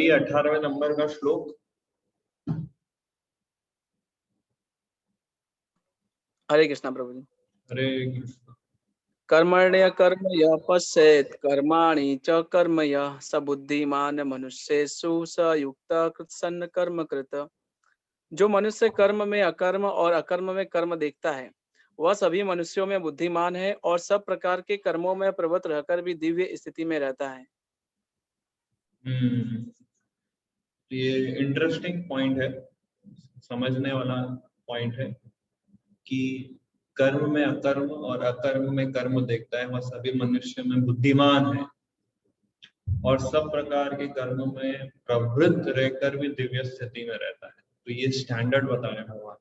पढ़िए 18वें नंबर का श्लोक। हरे कृष्णा प्रभु जी। हरे कृष्ण। कर्मण्य कर्म यः पश्येत् कर्माणि च कर्म यः स बुद्धिमान मनुष्येषु स युक्तः कृत्सन्न कर्म कृत। जो मनुष्य कर्म में अकर्म और अकर्म में कर्म देखता है वह सभी मनुष्यों में बुद्धिमान है और सब प्रकार के कर्मों में प्रवृत्त रहकर भी दिव्य स्थिति में रहता है। ये इंटरेस्टिंग पॉइंट है, समझने वाला पॉइंट है कि कर्म में अकर्म और अकर्म में कर्म देखता है वह सभी मनुष्य में बुद्धिमान है और सब प्रकार के कर्मों में प्रवृत्त रहकर भी दिव्य स्थिति में रहता है। तो ये स्टैंडर्ड बताया भगवान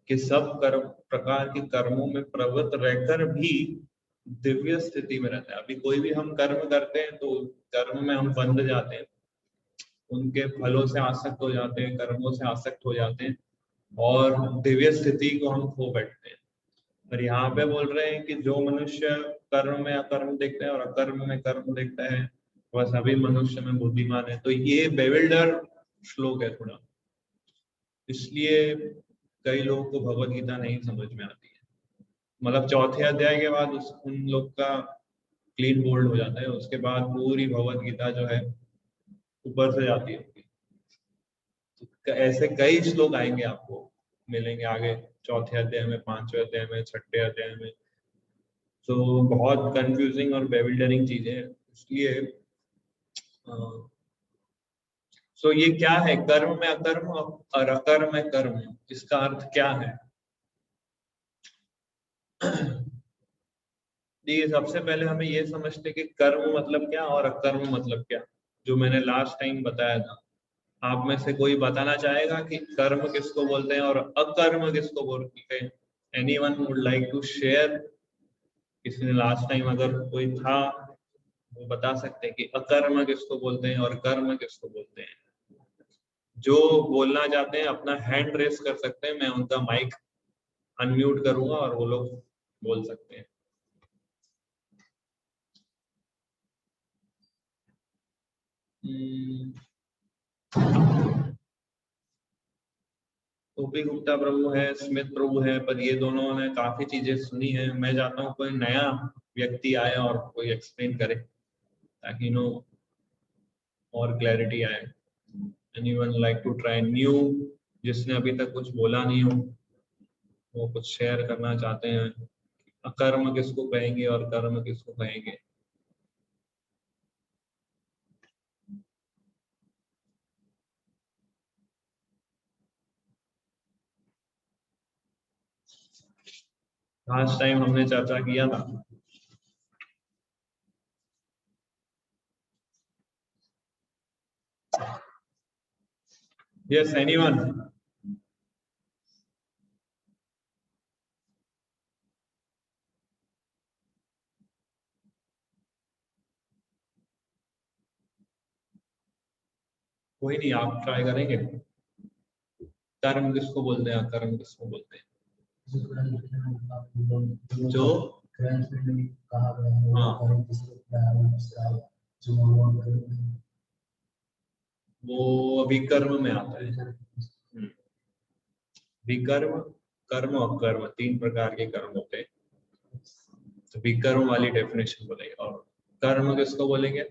कि सब कर्म प्रकार के कर्मों में प्रवृत्त रहकर भी दिव्य स्थिति में रहता है। अभी कोई भी हम कर्म करते हैं तो कर्म में हम बंध जाते हैं, उनके फलों से आसक्त हो जाते हैं, कर्मों से आसक्त हो जाते हैं और दिव्य स्थिति को हम खो बैठते हैं। और यहाँ पे बोल रहे हैं कि जो मनुष्य कर्म में अकर्म देखता है और अकर्म में कर्म देखता है वह सभी मनुष्य में बुद्धिमान है। तो ये बेविल्डर श्लोक है थोड़ा, इसलिए कई लोगों को भगवत गीता नहीं समझ में आती है। मतलब चौथे अध्याय के बाद उन लोग का क्लीन बोल्ड हो जाता है, उसके बाद पूरी भगवत गीता जो है ऊपर से जाती है। तो ऐसे कई श्लोक आएंगे, आपको मिलेंगे आगे चौथे अध्याय में, पांचवें अध्याय में, छठे अध्याय में। तो बहुत कंफ्यूजिंग और बेविल्डरिंग चीजें हैं, इसलिए तो ये क्या है, कर्म में अकर्म और अकर्म में कर्म, इसका अर्थ क्या है? ये सबसे पहले हमें ये समझते कि कर्म मतलब क्या और अकर्म मतलब क्या, जो मैंने लास्ट टाइम बताया था। आप में से कोई बताना चाहेगा कि कर्म किसको बोलते हैं और अकर्म किसको बोलते हैं? Anyone would like to share? किसी ने लास्ट टाइम अगर कोई था वो बता सकते हैं कि अकर्म किसको बोलते हैं और कर्म किसको बोलते हैं। जो बोलना चाहते हैं अपना हैंड रेस कर सकते हैं, मैं उनका माइक अनम्यूट करूंगा और वो लोग बोल सकते हैं। ओपी गुप्ता प्रभु है, स्मिथ प्रभु है, पर ये दोनों ने काफी चीजें सुनी है। मैं चाहता हूँ कोई नया व्यक्ति आए और कोई एक्सप्लेन करे ताकि नो और क्लैरिटी आए। Anyone like to try new, जिसने अभी तक कुछ बोला नहीं हो वो कुछ शेयर करना चाहते हैं, अकर्म किसको कहेंगे और कर्म किसको कहेंगे? लास्ट टाइम हमने चर्चा किया था। Yes, anyone? कोई नहीं, आप ट्राई करेंगे। कर्म किसको बोलते हैं, अकर्म किसको बोलते हैं? जो वो विकर्म में आता है। विकर्म, कर्म और कर्म, तीन प्रकार के कर्म होते हैं। तो विकर्म वाली डेफिनेशन बोलेंगे। और कर्म किसको बोलेंगे?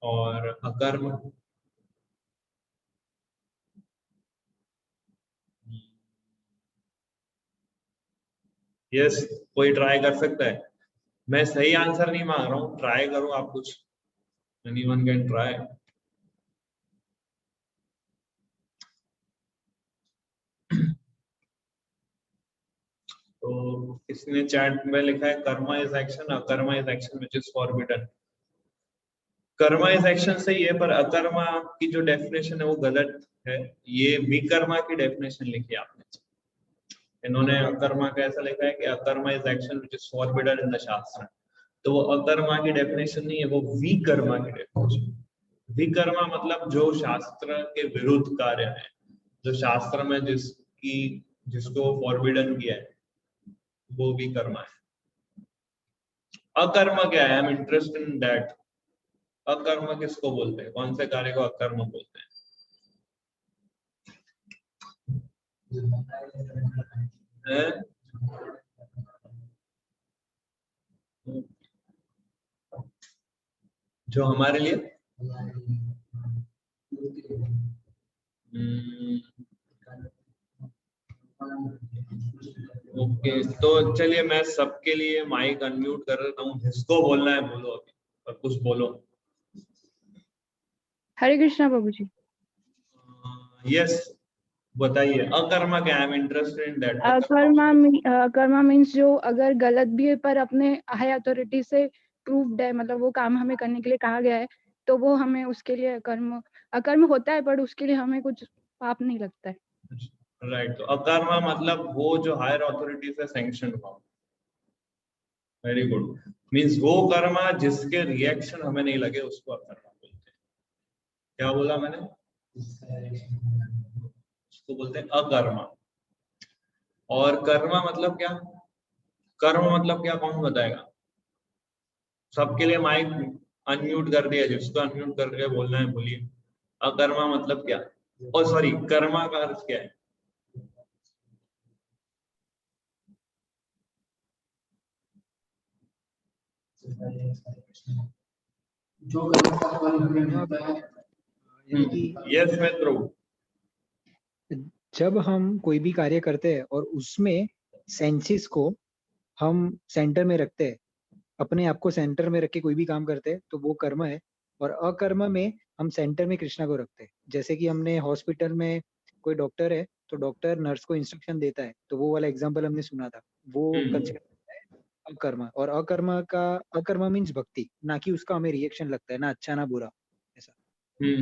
और अकर्म? यस, कोई ट्राई कर सकता है? मैं सही आंसर नहीं मांग रहा हूँ, ट्राई करूँ आप कुछ। Anyone can try. तो इसने चैट में लिखा है karma is action, akarma is action which is forbidden. Karma is action सही है, पर अकर्मा की जो डेफिनेशन है वो गलत है। ये विकर्मा की डेफिनेशन लिखी है आपने। इन्होंने अकर्मा का ऐसा लिखा है कि akarma is action which is forbidden in the shastra. तो वो अकर्मा की डेफिनेशन नहीं है, वो विकर्मा की डेफिनेशन। विकर्मा मतलब जो शास्त्र के विरुद्ध कार्य है, जो शास्त्र में जिसको फॉरबिडन किया है वो विकर्मा है। अकर्म क्या है? I am interested in that. अकर्म किसको बोलते हैं? कौन से कार्य को अकर्म बोलते हैं? जो हमारे लिए ओके, तो चलिए मैं सबके लिए माइक अनम्यूट कर देता हूँ, जिसको बोलना है बोलो अभी, और कुछ बोलो। हरे कृष्णा प्रभु जी। यस, बताइए अकर्मा क्या? I am interested in that. Karma means जो अगर गलत भी है पर अपने हाई अथॉरिटी से प्रूव्ड है, मतलब वो काम हमें करने के लिए कहा गया है, तो वो हमें उसके लिए अकर्म होता है, पर उसके लिए हमें कुछ पाप नहीं लगता है। राइट, तो अकर्मा मतलब वो जो हायर अथॉरिटी से सैंक्शन हुआ। Very good. मीन्स वो कर्मा जिसके रिएक्शन हमें नहीं लगे उसको अकर्मा बोलते हैं। क्या बोला मैंने? उसको बोलते हैं अकर्मा। और कर्मा मतलब क्या? कर्म मतलब क्या, कौन बताएगा? सबके लिए माइक अनम्यूट कर दिया, जिसको अनम्यूट करके बोलना है बोलिए। अकर्मा मतलब क्या? ओ सॉरी, कर्मा का अर्थ क्या है? जो कर्म का फल हमें मिलता है, यानी कि यस मित्रों, जब हम कोई भी कार्य करते हैं और उसमें सेंसेस को हम सेंटर में रखते हैं, अपने आप को सेंटर में रख के कोई भी काम करते हैं, तो वो कर्म है। और अकर्म में हम सेंटर में कृष्णा को रखते हैं। जैसे कि हमने हॉस्पिटल में कोई डॉक्टर है, तो डॉक्टर नर्स को इंस्ट्रक्शन देता है, तो वो वाला एग्जांपल हमने सुना था, वो कंसिडर है अकर्म। और अकर्म मीन्स भक्ति, ना कि उसका हमें रिएक्शन लगता है, ना अच्छा ना बुरा, ऐसा। हरे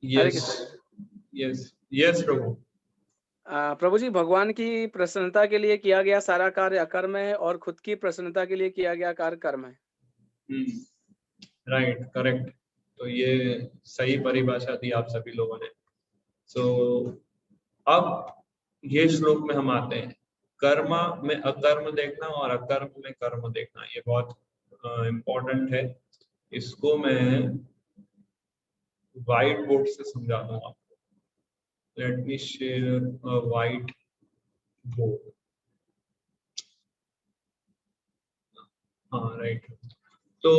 यस कृष्ण। यस यस प्रभु। प्रभु जी, भगवान की प्रसन्नता के लिए किया गया सारा कार्य अकर्म है और खुद की प्रसन्नता के लिए किया गया कार्य कर्म है। Right, correct. तो ये सही परिभाषा दी आप सभी लोगों ने। सो अब ये श्लोक में हम आते हैं। कर्म में अकर्म देखना और अकर्म में कर्म देखना, ये बहुत इम्पोर्टेंट है। इसको मैं व्हाइट बोर्ड से समझा दूंगा। लेट मी शेयर अ व्हाइट बोर्ड। हाँ राइट, तो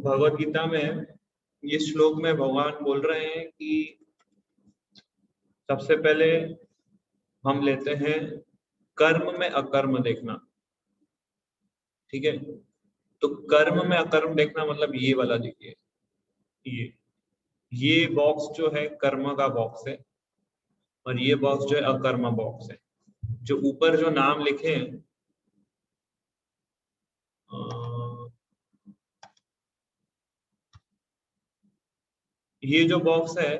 भगवत गीता में ये श्लोक में भगवान बोल रहे हैं कि सबसे पहले हम लेते हैं कर्म में अकर्म देखना। ठीक है, तो कर्म में अकर्म देखना मतलब ये वाला देखिए, ये बॉक्स जो है कर्म का बॉक्स है, और ये बॉक्स जो है अकर्म बॉक्स है। जो ऊपर जो नाम लिखे हैं, ये जो बॉक्स है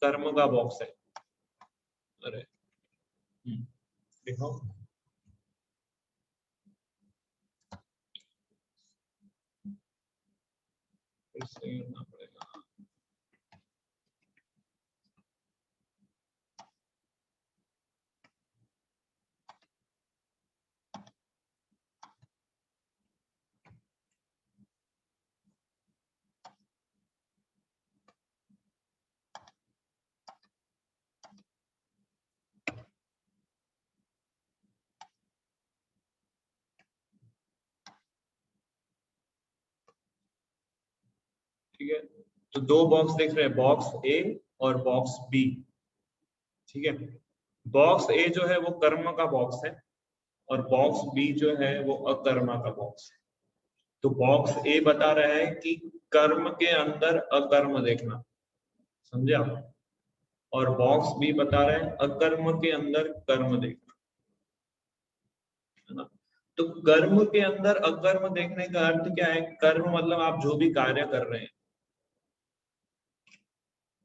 कर्म का बॉक्स है। अरे देखो, सही होना पड़ेगा। ठीक है, तो दो बॉक्स दिख रहे हैं, बॉक्स ए और बॉक्स बी। ठीक है, बॉक्स ए जो है वो कर्म का बॉक्स है और बॉक्स बी जो है वो अकर्मा का बॉक्स है। तो बॉक्स ए बता रहा है कि कर्म के अंदर अकर्म देखना, समझे आप, और बॉक्स बी बता रहा है अकर्म के अंदर कर्म देखना, है ना। तो कर्म के अंदर अकर्म देखने का अर्थ क्या है? कर्म मतलब आप जो भी कार्य कर रहे हैं,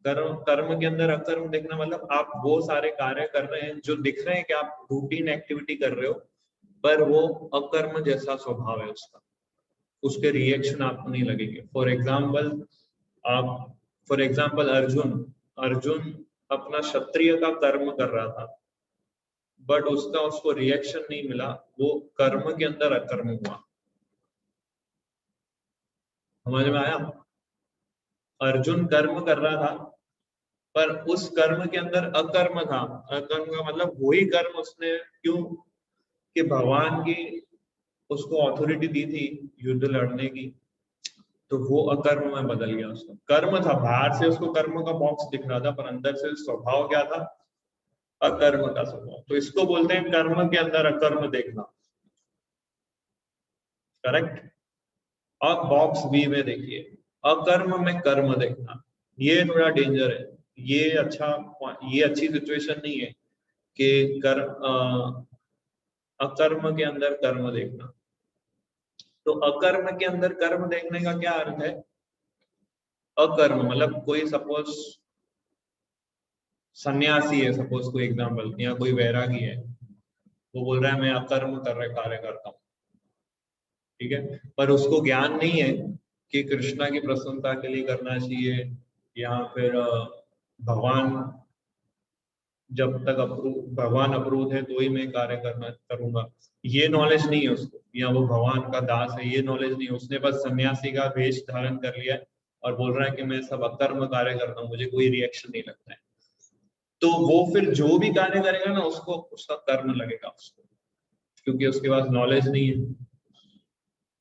कर्म कर्म के अंदर अकर्म देखना मतलब आप वो सारे कार्य कर रहे हैं जो दिख रहे हैं कि आप रूटीन एक्टिविटी कर रहे हो, पर वो अकर्म जैसा स्वभाव है उसका, उसके रिएक्शन आपको नहीं लगेंगे। फॉर एग्जाम्पल अर्जुन अर्जुन अपना क्षत्रिय का कर्म कर रहा था, बट उसको रिएक्शन नहीं मिला, वो कर्म के अंदर अकर्म हुआ। समझ में आया? अर्जुन कर्म कर रहा था पर उस कर्म के अंदर अकर्म था। अकर्म का मतलब वही कर्म उसने क्यों कि भगवान की उसको अथॉरिटी दी थी युद्ध लड़ने की, तो वो अकर्म में बदल गया। उसका कर्म था, बाहर से उसको कर्म का बॉक्स दिख रहा था, पर अंदर से स्वभाव क्या था? अकर्म का स्वभाव। तो इसको बोलते हैं कर्म के अंदर अकर्म देखना। करेक्ट। अब बॉक्स बी में देखिए, अकर्म में कर्म देखना, ये थोड़ा डेंजर है। ये अच्छी सिचुएशन नहीं है कि अकर्म के अंदर कर्म देखना। तो अकर्म के अंदर कर्म देखने का क्या अर्थ है? अकर्म मतलब कोई सपोज सन्यासी है, सपोज कोई एग्जाम्पल, या कोई वैरागी है, वो बोल रहा है मैं अकर्म कार्य करता हूँ, ठीक है, पर उसको ज्ञान नहीं है कि कृष्णा की प्रसन्नता के लिए करना चाहिए, या फिर भगवान जब तक भगवान अप्रूव है तो ही मैं कार्य करूंगा, ये नॉलेज नहीं है उसको, या वो भगवान का दास है, ये नॉलेज नहीं है। उसने बस सन्यासी का वेश धारण कर लिया है और बोल रहा है कि मैं सब अकर्म कार्य करता हूँ, मुझे कोई रिएक्शन नहीं लगता है। तो वो फिर जो भी कार्य करेगा ना, उसको उसका कर्म लगेगा उसको, क्योंकि उसके पास नॉलेज नहीं है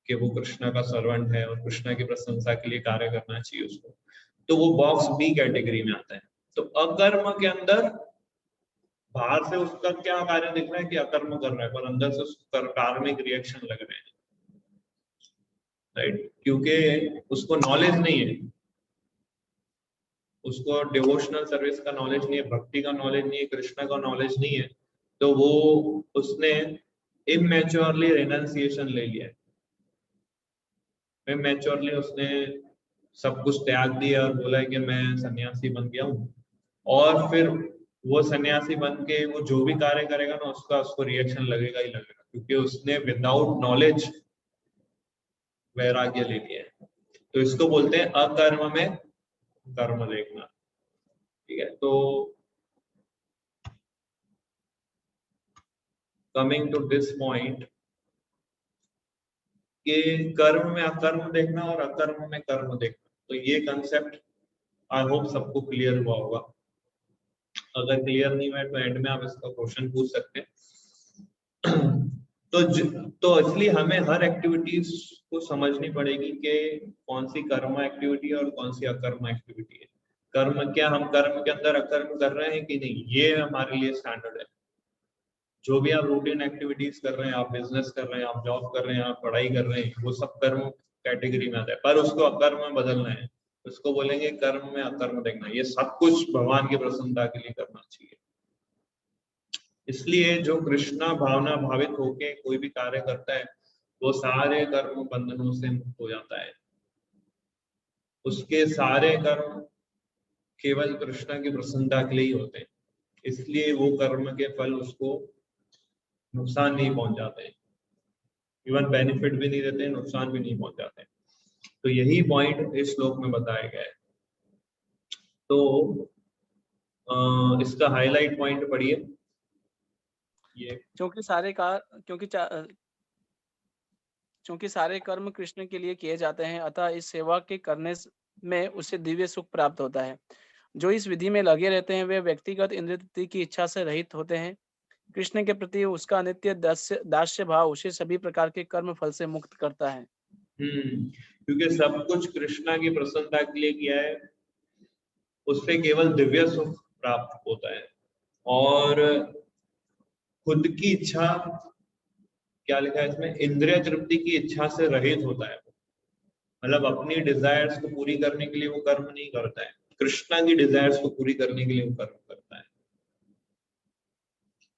कि वो कृष्णा का सर्वेंट है और कृष्णा की प्रशंसा के लिए कार्य करना चाहिए उसको। तो वो बॉक्स बी कैटेगरी में आता है। तो अकर्म के अंदर बाहर से उसका क्या कार्य दिख रहा है कि अकर्म कर रहा है, पर अंदर से उसको कार्मिक रिएक्शन लग रहे हैं, राइट, क्योंकि उसको नॉलेज नहीं है, उसको डिवोशनल सर्विस का नॉलेज नहीं है, भक्ति का नॉलेज नहीं है, कृष्णा का नॉलेज नहीं है। तो वो उसने इमेच्योरली रेनंसिएशन ले लिया है, इमेच्योरली उसने सब कुछ त्याग दिया और बोला है कि मैं सन्यासी बन गया हूँ, और फिर वो सन्यासी बन के वो जो भी कार्य करेगा ना, उसको रिएक्शन लगेगा ही लगेगा, क्योंकि उसने विदाउट नॉलेज वैराग्य ले लिया है। तो इसको बोलते हैं अकर्म में कर्म देखना। ठीक है, तो कमिंग टू दिस पॉइंट कि कर्म में अकर्म देखना और अकर्म में कर्म देखना, तो ये कंसेप्ट आई होप सबको क्लियर हुआ होगा। अगर क्लियर नहीं हुआ तो एंड में आप इसका क्वेश्चन पूछ सकते हैं। तो इसलिए हमें हर एक्टिविटीज को समझनी पड़ेगी कि कौन सी कर्म एक्टिविटी है और कौन सी अकर्म एक्टिविटी है। कर्म क्या हम कर्म के अंदर अकर्म कर रहे हैं कि नहीं, ये हमारे लिए स्टैंडर्ड है। जो भी आप रूटीन एक्टिविटीज कर रहे हैं, आप बिजनेस कर रहे हैं, आप जॉब कर रहे हैं, आप पढ़ाई कर रहे हैं, वो सब कर्म कैटेगरी में आता है, पर उसको अकर्म में बदलना है, उसको बोलेंगे कर्म में अकर्म देखना। ये सब कुछ भगवान की प्रसन्नता के लिए करना चाहिए। इसलिए जो कृष्णा भावना भावित होके कोई भी कार्य करता है, वो सारे कर्म बंधनों से मुक्त हो जाता है। उसके सारे कर्म केवल कृष्णा की प्रसन्नता के लिए ही होते हैं, इसलिए वो कर्म के फल उसको नुकसान नहीं पहुंचाते, इवन बेनिफिट भी नहीं देते, नुकसान भी नहीं पहुंचाते। तो यही पॉइंट इस श्लोक में बताया गया है। तो इसका हाईलाइट पॉइंट पढ़िए ये। क्योंकि सारे कर्म कृष्ण के लिए किए जाते हैं, अतः इस सेवा के करने में उसे दिव्य सुख प्राप्त होता है। जो इस विधि में लगे रहते हैं वे व्यक्तिगत इंद्रिय तृप्ति की इच्छा से रहित होते हैं। कृष्ण के प्रति उसका नित्य दास्य भाव उसे सभी प्रकार के कर्म फल से मुक्त करता है। क्योंकि सब कुछ कृष्णा की प्रसन्नता के लिए किया है, उससे केवल दिव्य सुख प्राप्त होता है और खुद की इच्छा, क्या लिखा है इसमें, इंद्रिय तृप्ति की इच्छा से रहित होता है। मतलब अपनी डिजायर्स को पूरी करने के लिए वो कर्म नहीं करता है, कृष्णा की डिजायर्स को पूरी करने के लिए वो कर्म करता है।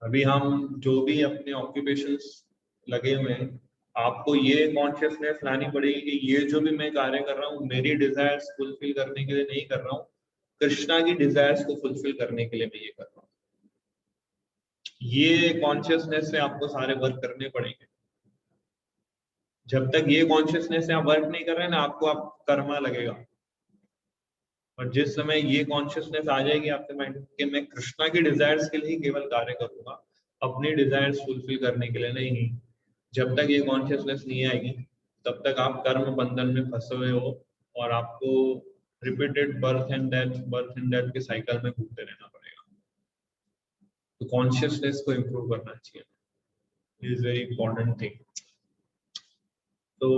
अभी हम जो भी अपने ऑक्यूपेशंस लगे हुए हैं, आपको ये कॉन्शियसनेस लानी पड़ेगी कि ये जो भी मैं कार्य कर रहा हूँ मेरी डिजायर्स फुलफिल करने के लिए नहीं कर रहा हूँ, कृष्णा की डिजायर्स को फुलफिल करने के लिए मैं ये कर रहा हूँ। ये कॉन्शियसनेस से आपको सारे वर्क करने पड़ेंगे। जब तक ये कॉन्शियसनेस से आप वर्क नहीं कर रहे हैं ना, आपको आप कर्मा लगेगा। और जिस समय ये कॉन्शियसनेस आ जाएगी आपके माइंड में कि मैं कृष्णा की डिजायर्स के लिए केवल कार्य करूंगा, अपनी डिजायर्स फुलफिल करने के लिए नहीं, जब तक ये कॉन्शियसनेस नहीं आएगी तब तक आप कर्म बंधन में फंसे हुए हो और आपको रिपीटेड बर्थ एंड डेथ के साइकिल में घूमते रहना पड़ेगा। तो कॉन्शियसनेस को इम्प्रूव करना चाहिए, इज वेरी इंपॉर्टेंट थिंग। तो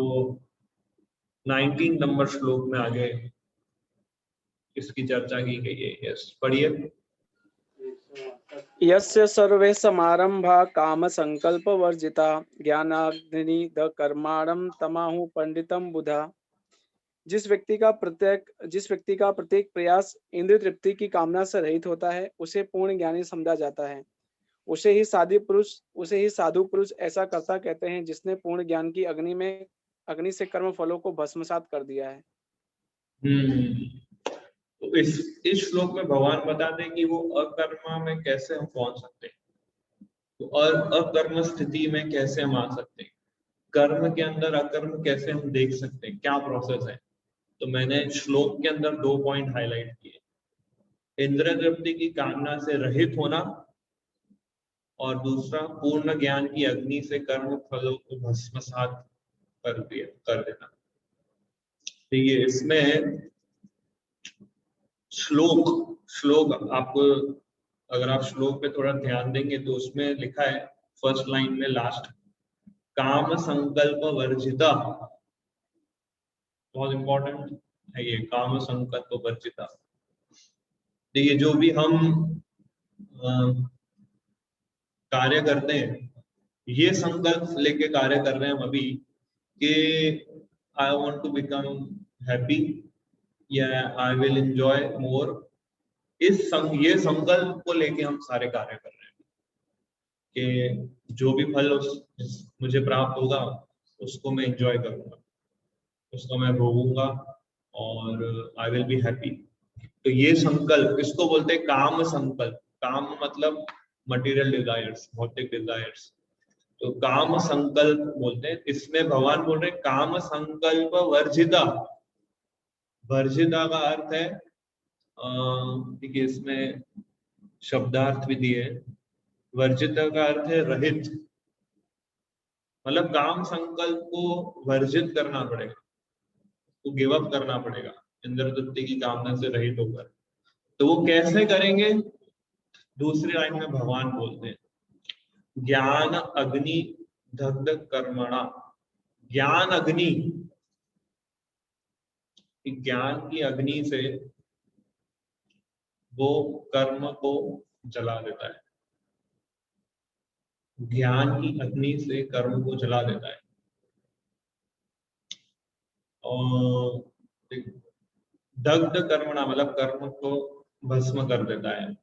19 नंबर श्लोक में आगे इसकी चर्चा की गई है। यस, पढ़िए। यस्य सर्वे समारंभा काम संकल्प वर्जिता ज्ञानाग्नि कर्माणं तमाहु पंडितम बुधा। जिस व्यक्ति का प्रत्येक प्रयास इंद्रिय तृप्ति की कामना से रहित होता है उसे पूर्ण ज्ञानी समझा जाता है। उसे ही साधु पुरुष ऐसा कर्ता कहते हैं जिसने पूर्ण ज्ञान की अग्नि से कर्म फलों को भस्मसात कर दिया है। तो इस श्लोक में भगवान बताते हैं कि वो अकर्मा में कैसे हम पहुंच सकते हैं, तो अकर्म स्थिति में कैसे हम आ सकते हैं, कर्म के अंदर अकर्म कैसे हम देख सकते हैं, क्या प्रोसेस है। तो मैंने श्लोक के अंदर 2 पॉइंट हाईलाइट किए, इंद्रिय तृप्ति की कामना से रहित होना और दूसरा पूर्ण ज्ञान की अग्नि से कर्म फलों को भस्मसात कर देना। तो ये इसमें श्लोक आपको, अगर आप श्लोक पे थोड़ा ध्यान देंगे तो उसमें लिखा है फर्स्ट लाइन में लास्ट, काम संकल्प वर्जिता। बहुत इंपॉर्टेंट है ये, काम संकल्प वर्जिता। देखिए जो भी हम कार्य करते हैं, ये संकल्प लेके कार्य कर रहे हैं हम अभी कि I want to become happy या आई विल एंजॉय मोर, ये संकल्प को लेके हम सारे कार्य कर रहे हैं कि जो भी फल मुझे प्राप्त होगा उसको मैं एंजॉय करूंगा, उसको मैं भोगूंगा और आई विल बी हैप्पी। तो ये संकल्प, इसको बोलते हैं काम संकल्प। काम मतलब मटेरियल डिजायर्स, भौतिक डिजायर्स, तो काम संकल्प बोलते हैं। इसमें भगवान बोल रहे काम संकल्प वर्जिता। वर्जिता का अर्थ है, देखिए इसमें शब्दार्थ भी दिए, वर्जिता का अर्थ है रहित, मतलब काम संकल्प को वर्जित करना पड़ेगा, तो गिव अप करना पड़ेगा इंद्रिय तृप्ति की कामना से रहित होकर। तो वो कैसे करेंगे, दूसरी लाइन में भगवान बोलते हैं ज्ञान अग्नि दग्ध कर्मणा। ज्ञान अग्नि, ज्ञान की अग्नि से वो कर्म को जला देता है, ज्ञान की अग्नि से कर्म को जला देता है और दग्ध कर्मणा मतलब कर्म को भस्म कर देता है।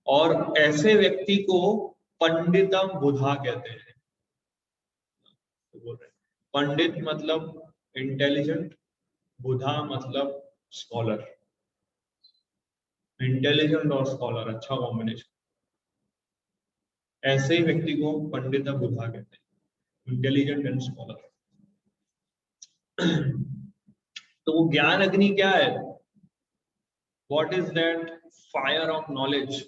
और ऐसे व्यक्ति को पंडितम बुधा कहते हैं। पंडित मतलब इंटेलिजेंट, बुधा मतलब स्कॉलर। इंटेलिजेंट और स्कॉलर, अच्छा कॉम्बिनेशन। ऐसे ही व्यक्ति को पंडित बुधा कहते हैं, इंटेलिजेंट एंड स्कॉलर। तो वो ज्ञान अग्नि क्या है? What is that fire of knowledge?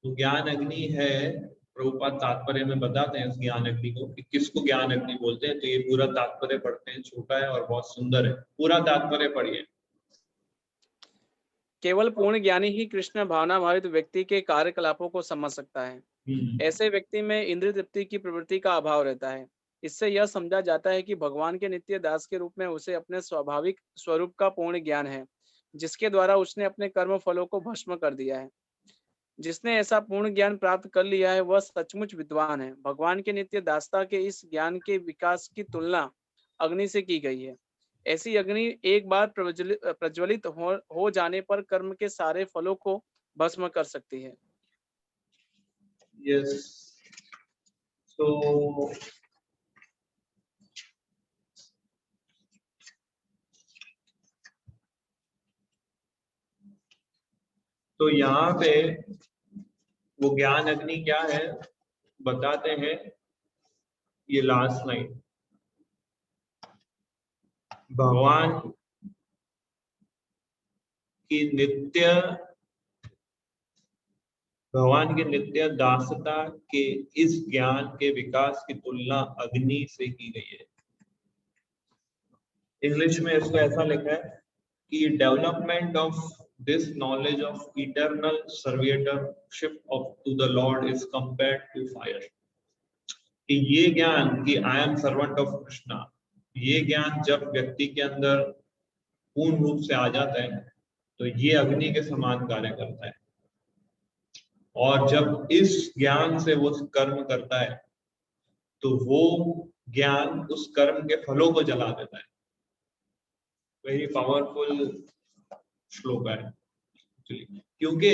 तो ज्ञान अग्नि है, प्रभुपाद तात्पर्य में बताते हैं इस ज्ञान अग्नि को कि किसको ज्ञान अग्नि बोलते हैं। तो ये पूरा तात्पर्य पढ़ते हैं, छोटा है और बहुत सुंदर है, पूरा तात्पर्य पढ़िए। केवल पूर्ण ज्ञानी ही कृष्ण भावना भावित व्यक्ति के कार्यकलापों को समझ सकता है। ऐसे व्यक्ति में इंद्रिय तृप्ति की प्रवृत्ति का अभाव रहता है। इससे यह समझा जाता है कि भगवान के नित्य दास के रूप में उसे अपने स्वाभाविक स्वरूप का पूर्ण ज्ञान है, जिसके द्वारा उसने अपने कर्म फलों को भस्म कर दिया है। जिसने ऐसा पूर्ण ज्ञान प्राप्त कर लिया है वह सचमुच विद्वान है। भगवान के नित्य दासता के इस ज्ञान के विकास की तुलना अग्नि से की गई है। ऐसी अग्नि एक बार प्रज्वलित हो जाने पर कर्म के सारे फलों को भस्म कर सकती है। Yes. तो यहाँ पे वो ज्ञान अग्नि क्या है बताते हैं, ये लास्ट लाइन, भगवान की नित्य दासता के इस ज्ञान के विकास की तुलना अग्नि से की गई है। इंग्लिश में इसको ऐसा लिखा है कि development of this knowledge of eternal servitorship of to the lord is compared to fire. कि ये ज्ञान कि I am servant of Krishna, ये ज्ञान जब व्यक्ति के अंदर पूर्ण रूप से आ जाता है तो ये अग्नि के समान कार्य करता है। और जब इस ज्ञान से वो कर्म करता है तो वो ज्ञान उस कर्म के फलों को जला देता है। वेरी पावरफुल श्लोक है, क्योंकि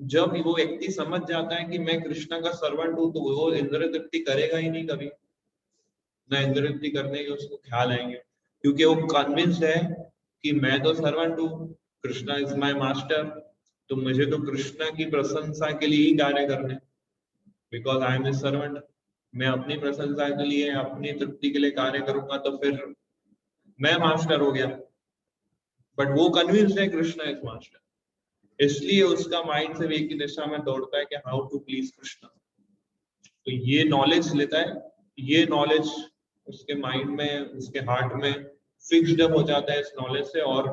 जब वो व्यक्ति समझ जाता है कि मैं कृष्ण का सर्वेंट हूं तो वो इंद्रिय तृप्ति करेगा ही नहीं, कभी ना इंद्रिय तृप्ति करने के उसको ख्याल आएंगे, क्योंकि वो कन्विंस्ड है कि मैं तो सर्वेंट हूँ, कृष्णा इज माय मास्टर, तो मुझे तो कृष्णा की प्रशंसा के लिए ही कार्य करने, because I am a servant. मैं अपनी प्रशंसा के लिए, अपनी तृप्ति के लिए कार्य करूंगा तो फिर मैं मास्टर हो गया। बट वो कन्विंस्ड है कृष्णा इज मास्टर, इसलिए उसका माइंड से एक ही दिशा में दौड़ता है कि हाउ टू प्लीज कृष्णा। तो ये नॉलेज लेता है, ये नॉलेज उसके माइंड में, उसके हार्ट में फिक्स्ड हो जाता है इस नॉलेज से, और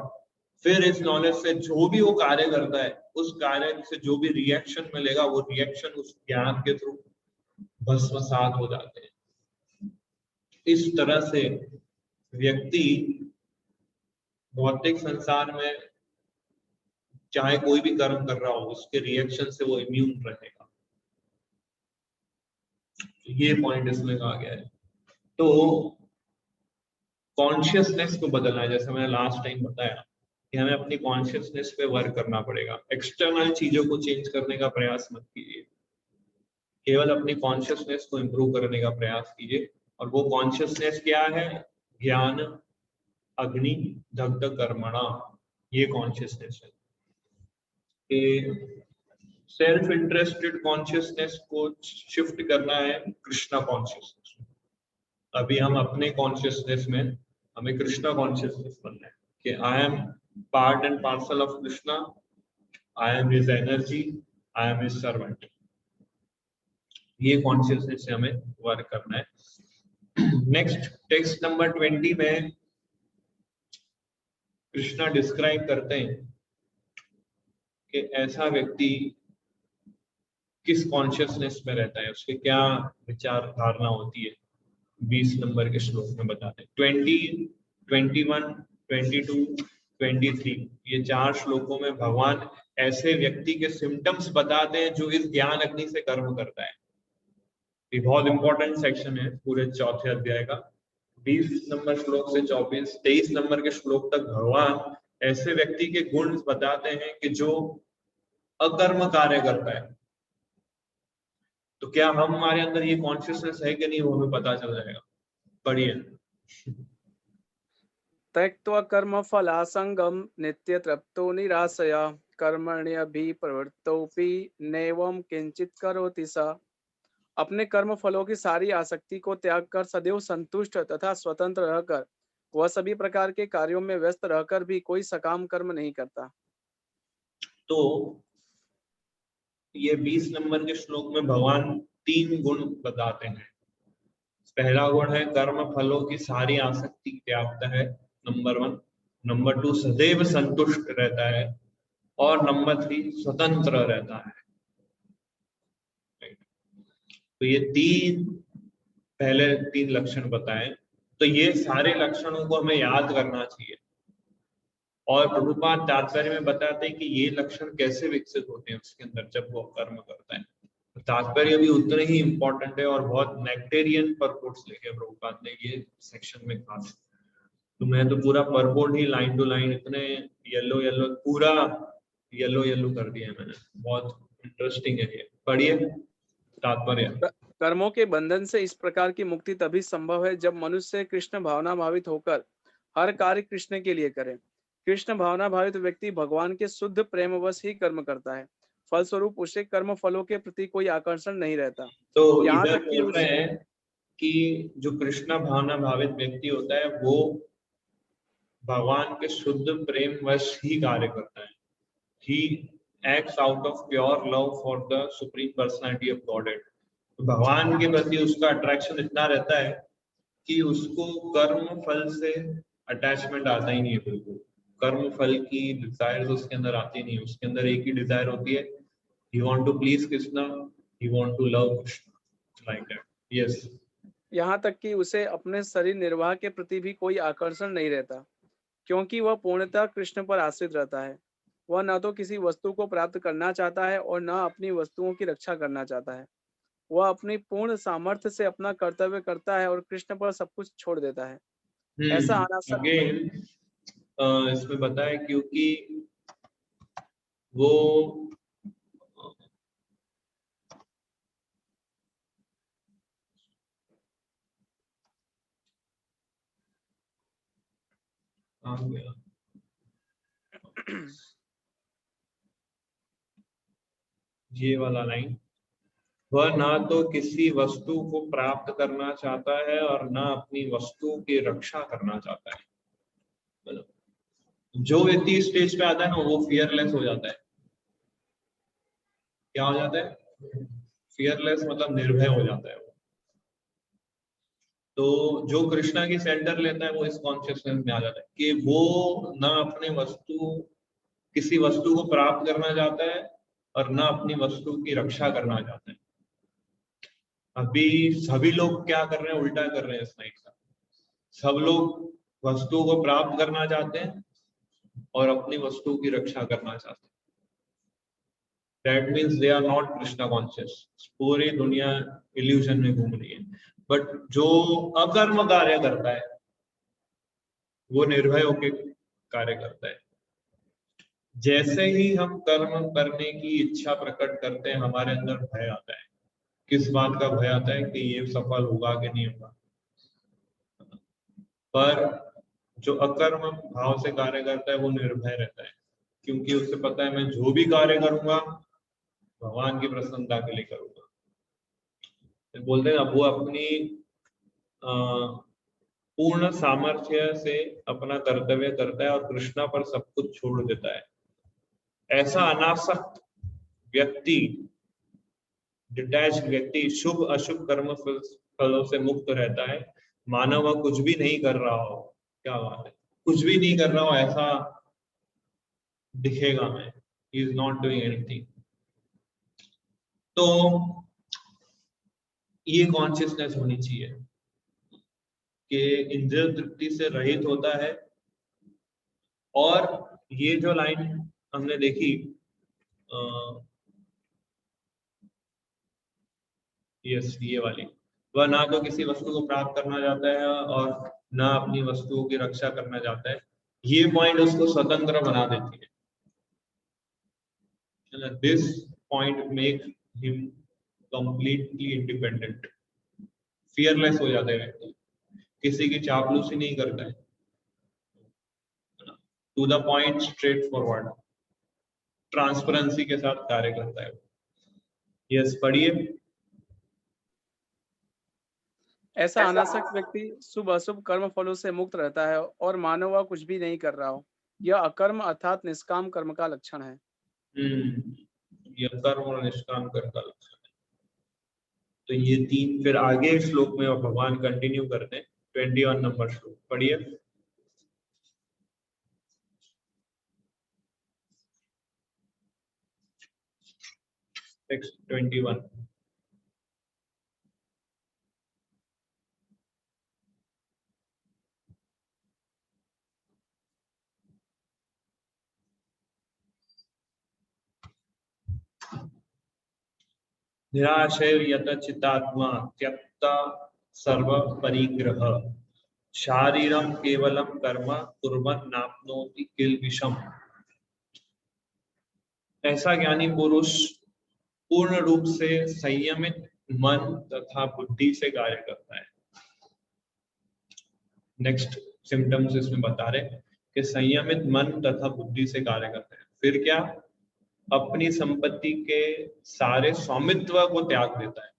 फिर इस नॉलेज से जो भी वो कार्य करता है उस कार्य से जो भी रिएक्शन मिलेगा वो रिएक्शन उस ज्ञान के थ्रू भस्मसात हो जाते हैं। इस तरह से व्यक्ति भौतिक संसार में चाहे कोई भी कर्म कर रहा हो उसके रिएक्शन से वो इम्यून रहेगा। ये पॉइंट इसमें कहा गया है। तो कॉन्शियसनेस को बदलना है, जैसे मैंने लास्ट टाइम बताया कि हमें अपनी कॉन्शियसनेस पे वर्क करना पड़ेगा। एक्सटर्नल चीजों को चेंज करने का प्रयास मत कीजिए, केवल अपनी कॉन्शियसनेस को इम्प्रूव करने का प्रयास कीजिए। और वो कॉन्शियसनेस क्या है? ज्ञान अग्नि दग्ध कर्मणा, ये कॉन्शियसनेस है। सेल्फ इंटरेस्टेड कॉन्शियसनेस को शिफ्ट करना है कृष्णा कॉन्शियसनेस में। अभी हम अपने कॉन्शियसनेस में हमें कृष्णा कॉन्शियसनेस बनना है कि I am part and parcel of Krishna, I am his energy, I am his servant. ये कॉन्शियसनेस से हमें वर्क करना है। नेक्स्ट टेक्स्ट नंबर 20 में कृष्णा डिस्क्राइब करते हैं कि ऐसा व्यक्ति किस कॉन्शियसनेस में रहता है, उसके क्या विचार धारणा होती है। 20 नंबर के श्लोक में बताते हैं। 20, 21, 22, 23 ये 4 श्लोकों में भगवान ऐसे व्यक्ति के सिम्टम्स बताते हैं जो इस ज्ञान अग्नि से कर्म करता है। ये बहुत इंपॉर्टेंट सेक्शन है पूरे 4थे अध्याय का। 20 नंबर श्लोक से 23 नंबर के श्लोक तक भगवान ऐसे व्यक्ति के गुण बताते हैं कि जो अकर्म कार्य करता है। तो क्या हमारे अंदर ये कॉन्शियसनेस है कि नहीं, वो हमें पता चल जाएगा। पढ़िए। त्यक्त्वा कर्म फलासंगम नित्य तृप्तो निराशया कर्मण्यभिप्रवृत्तोऽपि नैवं किंचित् करोति स अपने कर्म फलों की सारी आसक्ति को त्याग कर सदैव संतुष्ट तथा स्वतंत्र रहकर वह सभी प्रकार के कार्यों में व्यस्त रहकर भी कोई सकाम कर्म नहीं करता। तो ये 20 नंबर के श्लोक में भगवान 3 गुण बताते हैं। पहला गुण है कर्म फलों की सारी आसक्ति त्यागता है, नंबर 1। नंबर 2 सदैव संतुष्ट रहता है, और नंबर 3 स्वतंत्र रहता है। तो ये पहले 3 लक्षण बताए। तो ये सारे लक्षणों को हमें याद करना चाहिए, और प्रभुपाद तात्पर्य में बताते हैं कि ये लक्षण कैसे विकसित होते हैं उसके अंदर जब वो कर्म करता है। तात्पर्य भी उतने ही इंपॉर्टेंट है, और बहुत नेक्टेरियन परपोर्ट्स लिखे प्रभुपाद ने ये सेक्शन में खास। तो मैं तो पूरा परपोर्ट ही लाइन टू लाइन इतने येलो येलो पूरा येलो येलो कर दिया है मैंने। बहुत इंटरेस्टिंग है ये, पढ़िए तात्पर्य। कर्मों के बंधन से इस प्रकार की मुक्ति तभी संभव है जब मनुष्य कृष्ण भावना भावित होकर हर कार्य कृष्ण के लिए करे। कृष्ण भावना भावित व्यक्ति भगवान के शुद्ध प्रेमवश ही कर्म करता है, फलस्वरूप उसे कर्म फलों के प्रति कोई आकर्षण नहीं रहता। तो यहाँ इधर तक कि बोल रहे हैं कि जो कृष्ण भावना भावित व्यक्ति होता है वो भगवान के शुद्ध प्रेम वश ही कार्य करता है। He acts out of pure love for the supreme personality of Godhead. तो भगवान के प्रति उसका अट्रैक्शन इतना रहता है कि उसको कर्म फल से अटैचमेंट आता ही नहीं है बिल्कुल। कर्म फल की डिजायर उसके अंदर आती नहीं है। उसके अंदर एक ही डिजायर होती है, he want to please Krishna, he want to love Krishna, like that. Yes. यहाँ तक कि उसे अपने शरीर निर्वाह के प्रति भी कोई आकर्षण नहीं रहता, क्योंकि वह पूर्णतः कृष्ण पर आश्रित रहता है। वह न तो किसी वस्तु को प्राप्त करना चाहता है और न अपनी वस्तुओं की रक्षा करना चाहता है। वह अपनी पूर्ण सामर्थ्य से अपना कर्तव्य करता है और कृष्ण पर सब कुछ छोड़ देता है। ऐसा अनासक्त अगेन इसमें बताया क्योंकि वो ये वाला लाइन, वह ना तो किसी वस्तु को प्राप्त करना चाहता है और ना अपनी वस्तु की रक्षा करना चाहता है। जो व्यक्ति स्टेज पे आता है ना वो फियरलेस हो जाता है। क्या हो जाता है? फियरलेस मतलब निर्भय हो जाता है। तो जो कृष्णा की सेंटर लेता है वो इस कॉन्शियसनेस में आ जाता है कि वो ना अपने किसी वस्तु को प्राप्त करना चाहता है और ना अपनी वस्तु की रक्षा करना चाहता है। अभी सभी लोग क्या कर रहे हैं, उल्टा कर रहे हैं इस नाइट का। सब लोग वस्तु को प्राप्त करना चाहते हैं और अपनी वस्तु की रक्षा करना चाहते हैं। That means they are not Krishna conscious. पूरी दुनिया इल्यूजन में घूम रही है। बट जो अकर्म कार्य करता है वो निर्भय होकर कार्य करता है। जैसे ही हम कर्म करने की इच्छा प्रकट करते हैं हमारे अंदर भय आता है। किस बात का भय आता है? कि ये सफल होगा कि नहीं होगा। पर जो अकर्म भाव से कार्य करता है वो निर्भय रहता है, क्योंकि उसे पता है मैं जो भी कार्य करूंगा भगवान की प्रसन्नता के लिए करूंगा। तो बोलते हैं वो अपनी पूर्ण सामर्थ्य से अपना कर्तव्य करता है और कृष्णा पर सब कुछ छोड़ देता है। ऐसा अनासक्त व्यक्ति, डिटैच्ड व्यक्ति शुभ अशुभ कर्म फलों से मुक्त रहता है। मानव वह कुछ भी नहीं कर रहा हो, क्या बात है, कुछ भी नहीं कर रहा हो ऐसा दिखेगा मैं, he is not doing anything। तो ये कॉन्शियसनेस होनी चाहिए कि इंद्रिय तृप्ति से रहित होता है। और ये जो लाइन हमने देखी यस ये वाली, वह ना तो किसी वस्तु को प्राप्त करना चाहता है और ना अपनी वस्तुओं की रक्षा करना चाहता है। ये पॉइंट उसको स्वतंत्र बना देती है। This point make him completely independent. Fearless हो जाता है व्यक्ति, किसी की चापलूसी नहीं करता है, to the point, straightforward, transparency के साथ कार्य करता है। यस पढ़िए। ऐसा अनासक्त व्यक्ति शुभ अशुभ कर्म फलों से मुक्त रहता है और मानो वह कुछ भी नहीं कर रहा हो। यह अकर्म अर्थात निष्काम कर्म का लक्षण है। ये कर्म और निष्काम कर्म का लक्षण है। तो ये 3 फिर आगे श्लोक में भगवान कंटिन्यू करते हैं। 21 नंबर श्लोक पढ़िए। टेक्स्ट 21। निराशय यतचितात्मा त्यक्ता सर्व परिग्रह शारीरम केवलम कर्म कुर्वन् नाप्नोति किल्बिषम्। ऐसा ज्ञानी पुरुष पूर्ण रूप से संयमित मन तथा बुद्धि से कार्य करता है। नेक्स्ट सिम्टम्स इसमें बता रहे कि संयमित मन तथा बुद्धि से कार्य करता है। फिर क्या? अपनी संपत्ति के सारे स्वामित्व को त्याग देता है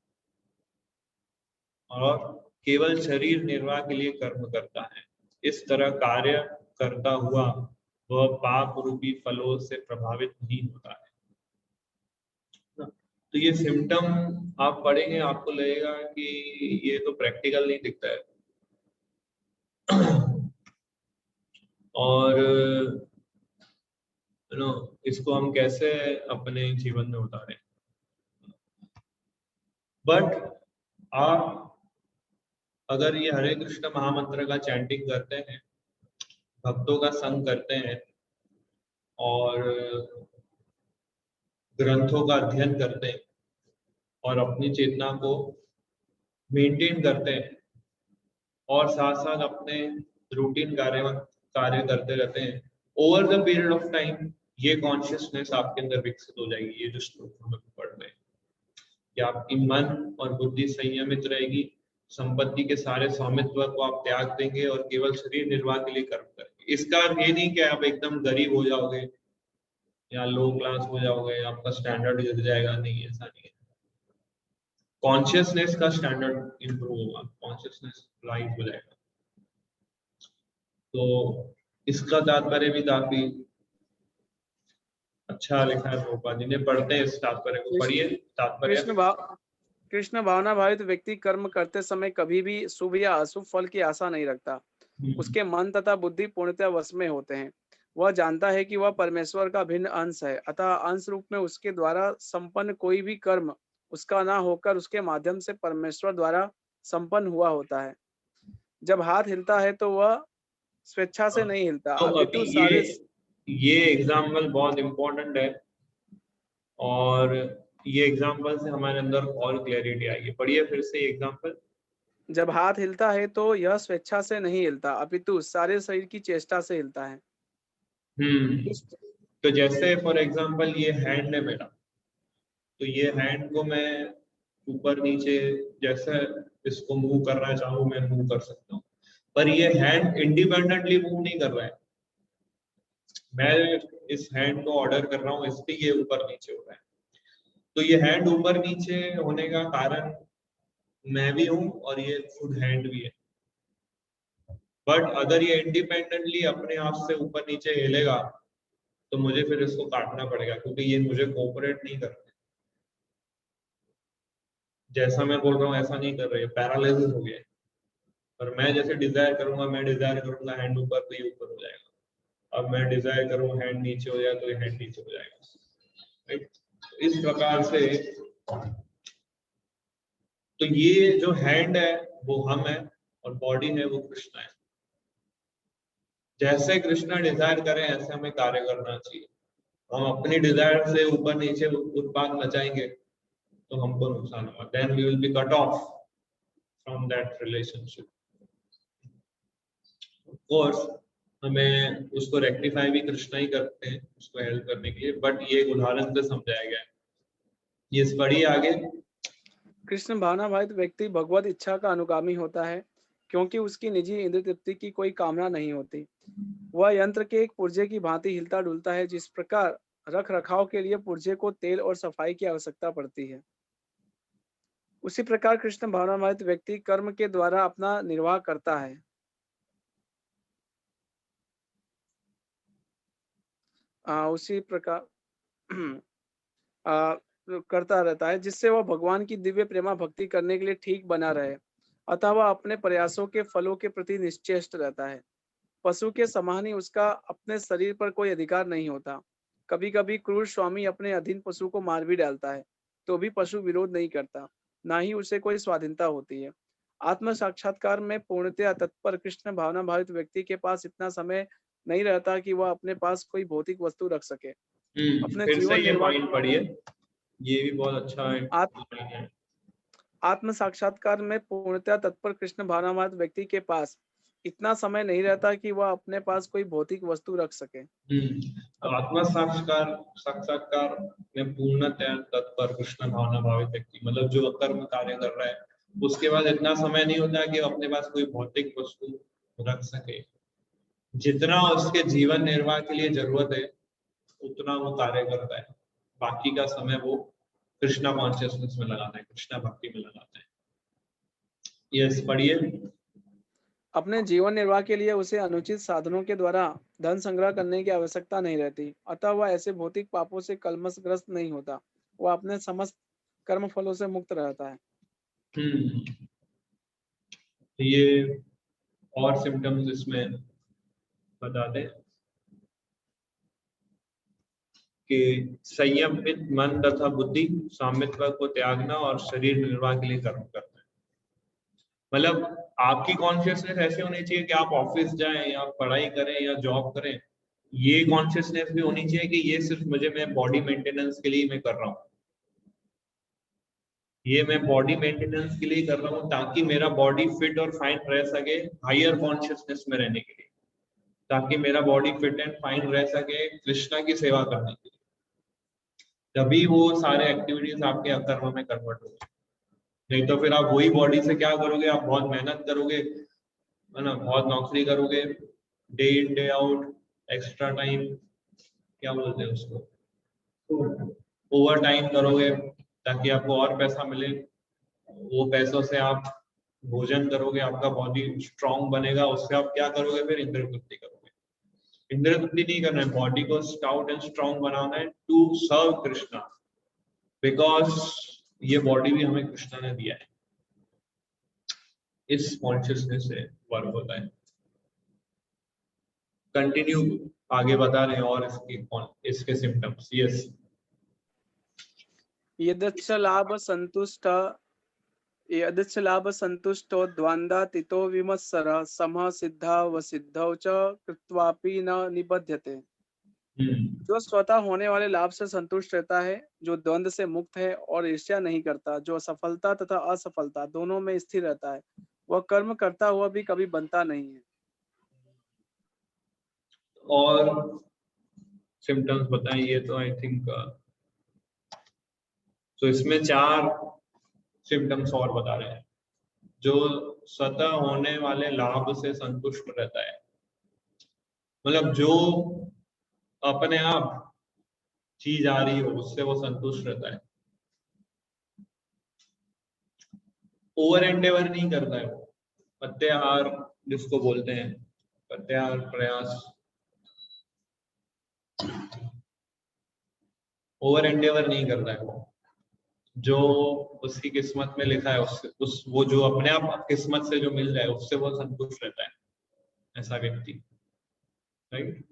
और केवल शरीर निर्वाह के लिए कर्म करता है। इस तरह कार्य करता हुआ वह पाप रूपी फलों से प्रभावित नहीं होता है। तो ये सिम्टम आप पढ़ेंगे आपको लगेगा कि ये तो प्रैक्टिकल नहीं दिखता है और इसको हम कैसे अपने जीवन में उतारें। बट आप अगर ये हरे कृष्ण महामंत्र का चैंटिंग करते हैं, भक्तों का संग करते हैं और ग्रंथों का अध्ययन करते हैं और अपनी चेतना को मेंटेन करते हैं और साथ साथ अपने रूटीन कार्य करते रहते हैं, over the period of time ये कॉन्शियसनेस आपके अंदर विकसित हो जाएगी। ये जो श्लोक हम पढ़ रहे हैं कि आपकी मन और बुद्धि संयमित रहेगी, संपत्ति के सारे स्वामित्व को आप त्याग देंगे और केवल शरीर निर्वाह के लिए कर्म करेंगे। इसका अर्थ ये नहीं कि आप एकदम गरीब हो जाओगे या लो क्लास हो जाओगे, आपका स्टैंडर्ड गिर जाएगा, नहीं, ऐसा नहीं है। कॉन्शियसनेस का स्टैंडर्ड इंप्रूव होगा, कॉन्शियसनेस राइज हो जाएगा। तो इसका तात्पर्य भी काफी अच्छा लिखा है प्रभुपाद जी ने। पढ़ते हैं इस तात्पर्य को, पढ़िए तात्पर्य। कृष्ण भावना भावित व्यक्ति कर्म करते समय कभी भी शुभ या अशुभ फल की आशा नहीं रखता। उसके मन तथा बुद्धि पूर्णतः वश में होते हैं। वह जानता है कि वह परमेश्वर का भिन्न अंश है, अतः अंश रूप में उसके द्वारा संपन्न कोई भी कर्म उसका ना होकर उसके माध्यम से परमेश्वर द्वारा संपन्न हुआ होता है। जब हाथ हिलता है तो वह स्वेच्छा से नहीं हिलता, तो अपितु सारे ये एग्जाम्पल बहुत इंपॉर्टेंट है और ये एग्जाम्पल से हमारे अंदर और क्लैरिटी आएगी। पढ़िए फिर से एग्जाम्पल। जब हाथ हिलता है तो यह स्वेच्छा से नहीं हिलता, अपितु सारे शरीर की चेष्टा से हिलता है। तो जैसे फॉर एग्जाम्पल ये हैंड है मेरा, तो ये हैंड को मैं ऊपर नीचे जैसे इसको मूव करना चाहूँ मैं मूव कर सकता हूँ, पर ये हैंड इंडिपेंडेंटली मूव नहीं कर रहा है। मैं इस हैंड को ऑर्डर कर रहा हूँ, इसलिए ये ऊपर नीचे हो रहा है। तो ये हैंड ऊपर नीचे होने का कारण मैं भी हूँ और ये खुद हैंड भी है। बट अगर ये इंडिपेंडेंटली अपने आप से ऊपर नीचे हिलेगा तो मुझे फिर इसको काटना पड़ेगा, क्योंकि ये मुझे कोऑपरेट नहीं करते। जैसा मैं बोल रहा हूँ ऐसा नहीं कर रहे, पैरालिसिस हो गया है। और मैं जैसे डिजायर करूंगा, मैं डिजायर करूंगा हैंड ऊपर तो ये ऊपर हो जाएगा। अब मैं डिजायर करूँ हैंड नीचे हो जाए तो ये हैंड नीचे हो जाएगा। इस प्रकार से तो ये जो हैंड है वो हम है और बॉडी है वो कृष्ण है। जैसे कृष्ण डिजायर करें ऐसे हमें कार्य करना चाहिए। हम अपनी डिजायर से ऊपर नीचे उत्पाद मचाएंगे तो हमको नुकसान होगा। Then we will be cut off from that relationship. Of course हमें उसको रेक्टिफाई भी कृष्ण ही करते हैं उसको हेल्प करने के लिए, बट ये उदाहरण से समझाया गया है। ये पढ़िए आगे। कृष्ण भावना भावित व्यक्ति भगवत इच्छा का अनुगामी होता है, क्योंकि उसकी निजी इंद्रिय तृप्ति की कोई कामना नहीं होती। वह यंत्र के एक पुर्जे की भांति हिलता डुलता है, जिस प्रकार रख रखाव के लिए पुर्जे को तेल और सफाई की आवश्यकता पड़ती है, उसी प्रकार कृष्ण भावनामयित व्यक्ति कर्म के द्वारा अपना निर्वाह करता है। उसी प्रकार करता रहता है, जिससे वह भगवान की दिव्य प्रेमा भक्ति करने के लिए ठीक बना रहे, अतः वह अपने प्रयासों के फलों के प्रति निश्चेष्ट रहता है। पशु के समान ही उसका अपने शरीर पर कोई अधिकार नहीं होता। कभी कभी क्रूर स्वामी अपने अधीन पशु को मार भी डालता है, तो भी पशु विरोध नहीं करता, ना ही उसे कोई स्वाधीनता होती है। आत्म साक्षात्कार में पूर्णतया तत्पर कृष्ण भावना भावित व्यक्ति के पास इतना समय नहीं रहता कि वह अपने पास कोई भौतिक वस्तु रख सके। अपने फिर से जीवन ये निर्वाह पॉइंट पढ़िए, ये भी बहुत अच्छा है। आत्म साक्षात्कार में पूर्णतया तत्पर कृष्ण भावनामय व्यक्ति के पास इतना समय नहीं रहता कि वह अपने पास कोई भौतिक वस्तु रख सके। आत्म साक्षात्कार में पूर्णतया तत्पर कृष्ण भावना भावित व्यक्ति मतलब जो कर्म कार्य कर रहा है, उसके बाद इतना समय नहीं होता कि वो अपने पास कोई भौतिक वस्तु रख सके। जितना उसके जीवन निर्वाह के लिए जरूरत है उतना वो कार्य करता है, बाकी का समय वो कृष्णा कॉन्शियसनेस में लगाता है, कृष्णा भक्ति में लगाता है। यस, पढ़िए। अपने जीवन निर्वाह के लिए उसे अनुचित साधनों के द्वारा धन संग्रह करने की आवश्यकता नहीं रहती, अतः वह ऐसे भौतिक पापों से कलमशग्रस्त नहीं होता, वह अपने समस्त कर्म फलों से मुक्त रहता है। ये और सिम्टम्स इसमें बता दें कि संयमित मन तथा बुद्धि सामित्व को त्यागना और शरीर निर्वाह के लिए कर्म करना है। मतलब आपकी कॉन्शियसनेस ऐसे होनी चाहिए कि आप ऑफिस जाएं या पढ़ाई करें या जॉब करें, ये कॉन्शियसनेस भी होनी चाहिए कि ये सिर्फ मैं बॉडी मेंटेनेंस के लिए मैं कर रहा हूँ, ये मैं बॉडी मेंटेनेंस के लिए कर रहा हूँ ताकि मेरा बॉडी फिट और फाइन रह सके हायर कॉन्शियसनेस में रहने के लिए, ताकि मेरा बॉडी फिट एंड फाइन रह सके कृष्णा की सेवा करने के लिए, तभी वो सारे एक्टिविटीज आपके अकर्म में कन्वर्ट होंगे। नहीं तो फिर आप वही बॉडी से क्या करोगे, आप बहुत मेहनत करोगे, है ना, बहुत नौकरी करोगे, day in day out, extra time क्या बोलते हैं उसको, ओवर टाइम करोगे ताकि आपको और पैसा मिले, वो पैसों से आप भोजन करोगे, आपका बॉडी स्ट्रांग बनेगा, उससे आप क्या करोगे, फिर इंद्र तृप्ति करोगे। इंद्र तृप्ति नहीं करना है, बॉडी को स्टाउट एंड स्ट्रांग बनाना है टू सर्व कृष्णा, बिकॉज ये बॉडी भी हमें कृष्णा ने दिया है। इस कॉन्शियसनेस से वर्क होता है। कंटिन्यू आगे बता रहे हैं और इसके सिम्टम्स। यस, यदच्च लाभ संतुष्टो द्वंद्वातीतो विमत्सरः समः सिद्धावसिद्धौ च कृत्वापि न निबध्यते। जो स्वतः होने वाले लाभ से संतुष्ट रहता है, जो द्वंद्व से मुक्त है और ईर्ष्या नहीं करता, जो सफलता तथा असफलता दोनों में स्थिर रहता है, वह कर्म करता हुआ भी कभी बनता नहीं है। और सिम्टम्स बताएं, ये तो आई थिंक तो इसमें 4 सिम्टम्स और बता रहे हैं। जो स्वतः होने वाले लाभ से संतुष्ट रहता है, मतलब जो अपने आप चीज आ रही हो उससे वो संतुष्ट रहता है, ओवर एंडेवर नहीं करता है, वो प्रत्याहार जिसको बोलते हैं, प्रत्याहार प्रयास, ओवर एंडेवर नहीं करता है वो, जो उसकी किस्मत में लिखा है उससे वो जो अपने आप किस्मत से जो मिल जाए उससे वो संतुष्ट रहता है, ऐसा व्यक्ति, राइट।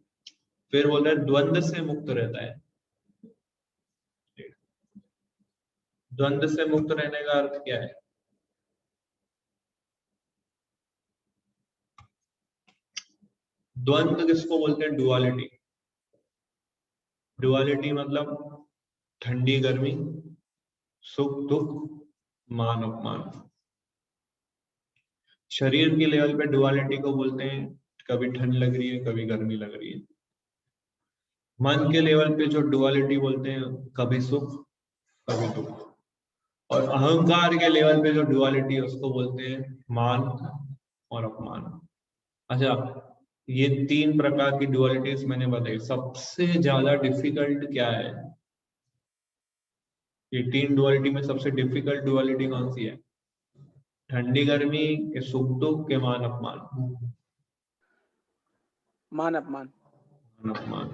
फिर बोल रहे द्वंद्व से मुक्त रहता है। द्वंद्व से मुक्त रहने का अर्थ क्या है? द्वंद्व किसको बोलते हैं? डुअलिटी। डुअलिटी मतलब ठंडी गर्मी, सुख दुख, मान अपमान। शरीर की लेवल पे डुअलिटी को बोलते हैं कभी ठंड लग रही है, कभी गर्मी लग रही है। मन के लेवल पे जो डुअलिटी बोलते हैं कभी सुख कभी दुख। और अहंकार के लेवल पे जो डुअलिटी है उसको बोलते हैं मान और अपमान। अच्छा, ये 3 प्रकार की डुअलिटीज मैंने बताई। सबसे ज्यादा डिफिकल्ट क्या है? ये 3 डुअलिटी में सबसे डिफिकल्ट डुअलिटी कौन सी है? ठंडी गर्मी के सुख दुख के मान अपमान। मान अपमान। मान अपमान,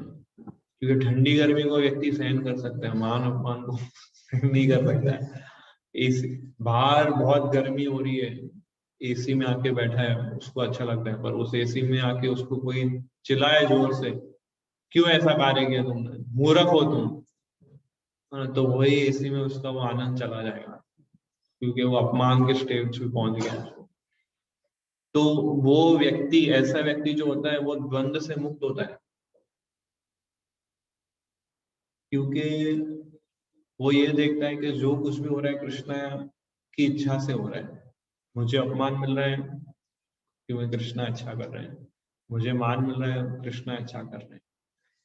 क्योंकि ठंडी गर्मी को व्यक्ति सहन कर सकता है, मान अपमान को सहन नहीं कर सकता है। एसी बाहर बहुत गर्मी हो रही है, एसी में आके बैठा है, उसको अच्छा लगता है, पर उस एसी में आके उसको कोई चिल्लाए जोर से, क्यों ऐसा कार्य किया तुमने, मूर्ख हो तुम, हाँ, तो वही एसी में उसका वो आनंद चला जाएगा, क्योंकि वो अपमान के स्टेज पे पहुंच गया है। तो वो व्यक्ति, ऐसा व्यक्ति जो होता है वो द्वंद से मुक्त होता है, क्योंकि वो ये देखता है कि जो कुछ भी हो रहा है कृष्णा की इच्छा से हो रहा है। मुझे अपमान मिल रहा है क्योंकि कृष्णा अच्छा कर रहे हैं, मुझे मान मिल रहा है कृष्णा अच्छा कर रहे हैं,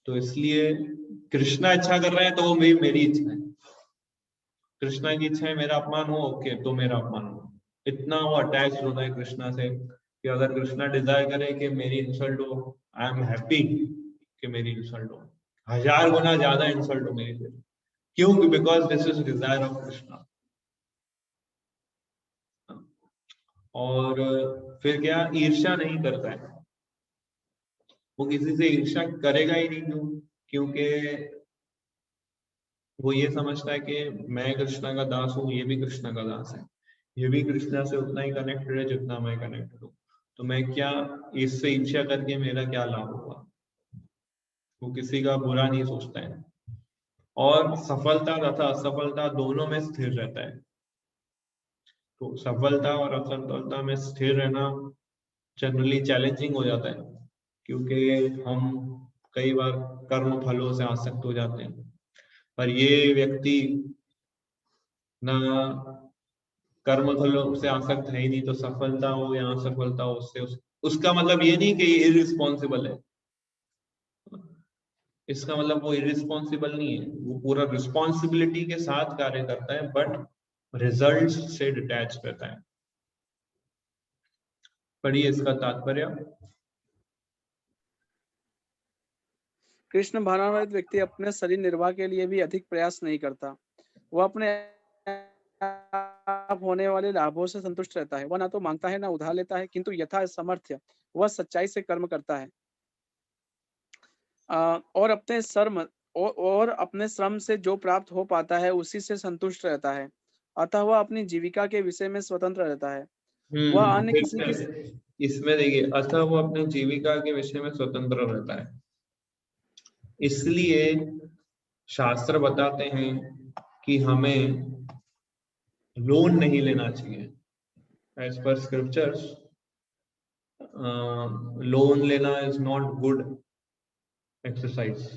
तो इसलिए कृष्णा अच्छा कर रहे हैं तो वो मेरी इच्छा है, कृष्णा की इच्छा है मेरा अपमान हो, ओके तो मेरा अपमान हो। इतना वो अटैच होता है कृष्णा से कि अगर कृष्णा डिजायर करे कि मेरी इंसल्ट हो, आई एम हैप्पी कि मेरी इंसल्ट हो, 1000 गुना ज्यादा इंसल्ट हो मेरी तरफ। क्यों? Because this is desire of Krishna. और फिर क्या, ईर्ष्या नहीं करता है वो, किसी से ईर्ष्या करेगा ही नहीं। क्यों? क्योंकि वो ये समझता है कि मैं कृष्णा का दास हूँ, ये भी कृष्णा का दास है, ये भी कृष्णा से उतना ही कनेक्टेड है जितना मैं कनेक्टेड हूँ, तो मैं क्या इससे ईर्ष्या करके मेरा क्या लाभ होगा। वो किसी का बुरा नहीं सोचता है, और सफलता तथा असफलता दोनों में स्थिर रहता है। तो सफलता और असफलता में स्थिर रहना जनरली चैलेंजिंग हो जाता है, क्योंकि हम कई बार कर्म फलों से आसक्त हो जाते हैं। पर ये व्यक्ति ना कर्म फलों से आसक्त है ही नहीं, तो सफलता हो या असफलता हो उससे उसका मतलब ये नहीं कि ये इररिस्पॉन्सिबल है, इसका मतलब वो इररिस्पॉन्सिबल नहीं है, वो पूरा रिस्पॉन्सिबिलिटी के साथ कार्य करता है, बट रिजल्ट से डिटैच रहता है। पढ़िए इसका तात्पर्य। कृष्ण भावनावादित व्यक्ति अपने शरीर निर्वाह के लिए भी अधिक प्रयास नहीं करता, वह अपने आप होने वाले लाभों से संतुष्ट रहता है। वह ना तो मांगता है ना उधार लेता है, किंतु यथा सामर्थ्य वह सच्चाई से कर्म करता है और अपने श्रम से जो प्राप्त हो पाता है उसी से संतुष्ट रहता है। अतः वह अपनी जीविका के विषय में स्वतंत्र रहता है। वह अन्य किसी की इसमें देखिए, अतः वो अपने जीविका के विषय में स्वतंत्र रहता है, इसलिए शास्त्र बताते हैं कि हमें लोन नहीं लेना चाहिए। एज पर स्क्रिप्चर्स लोन लेना इज नॉट गुड एक्सरसाइज।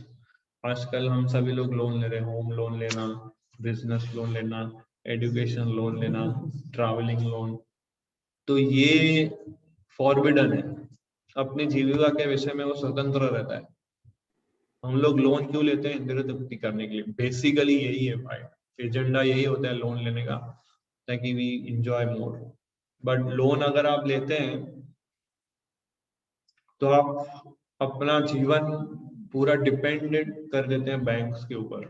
आजकल हम सभी लोग लोन ले रहे हैं, होम लोन लेना, बिजनेस लोन लेना, एजुकेशन लोन लेना, ट्रैवलिंग लोन, तो ये फॉरबिडन है। अपनी जीविका के विषय में वो स्वतंत्र रहता है। हम लोग लोन क्यों लेते हैं? इंद्रिय तृप्ति करने के लिए, बेसिकली यही है भाई, एजेंडा यही होता है लोन लेने का, ताकि we enjoy more. But loan अगर आप लेते हैं तो आप अपना जीवन पूरा डिपेंडेंट कर देते हैं बैंक्स के ऊपर।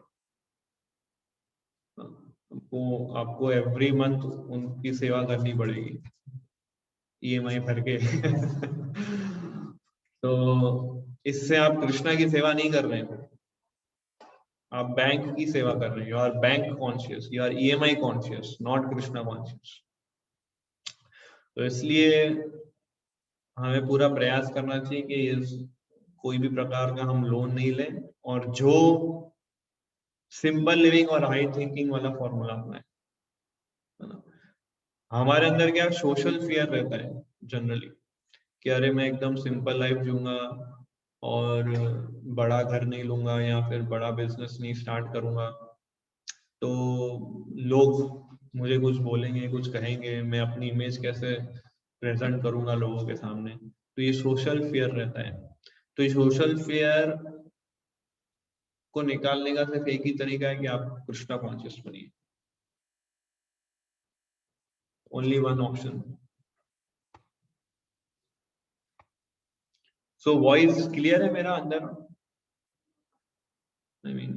आपको एवरी मंथ उनकी सेवा करनी पड़ेगी, ईएमआई भर के तो इससे आप कृष्णा की सेवा नहीं कर रहे हैं, आप बैंक की सेवा कर रहे हैं। You are bank conscious, you are EMI conscious, not Krishna conscious. तो इसलिए हमें पूरा प्रयास करना चाहिए कि कोई भी प्रकार का हम लोन नहीं लें, और जो सिंपल लिविंग और हाई थिंकिंग वाला फॉर्मूला अपनाएं। हमारे अंदर क्या सोशल फियर रहता है जनरली, कि अरे मैं एकदम सिंपल लाइफ जीऊंगा और बड़ा घर नहीं लूंगा या फिर बड़ा बिजनेस नहीं स्टार्ट करूंगा, तो लोग मुझे कुछ बोलेंगे, कुछ कहेंगे, मैं अपनी इमेज कैसे प्रेजेंट करूंगा लोगों के सामने। तो ये सोशल फियर रहता है। तो ये सोशल फियर को निकालने का सिर्फ एक ही तरीका है कि आप कृष्णा कॉन्शियस बनिए। Only one option. So voice clear है मेरा अंदर? I mean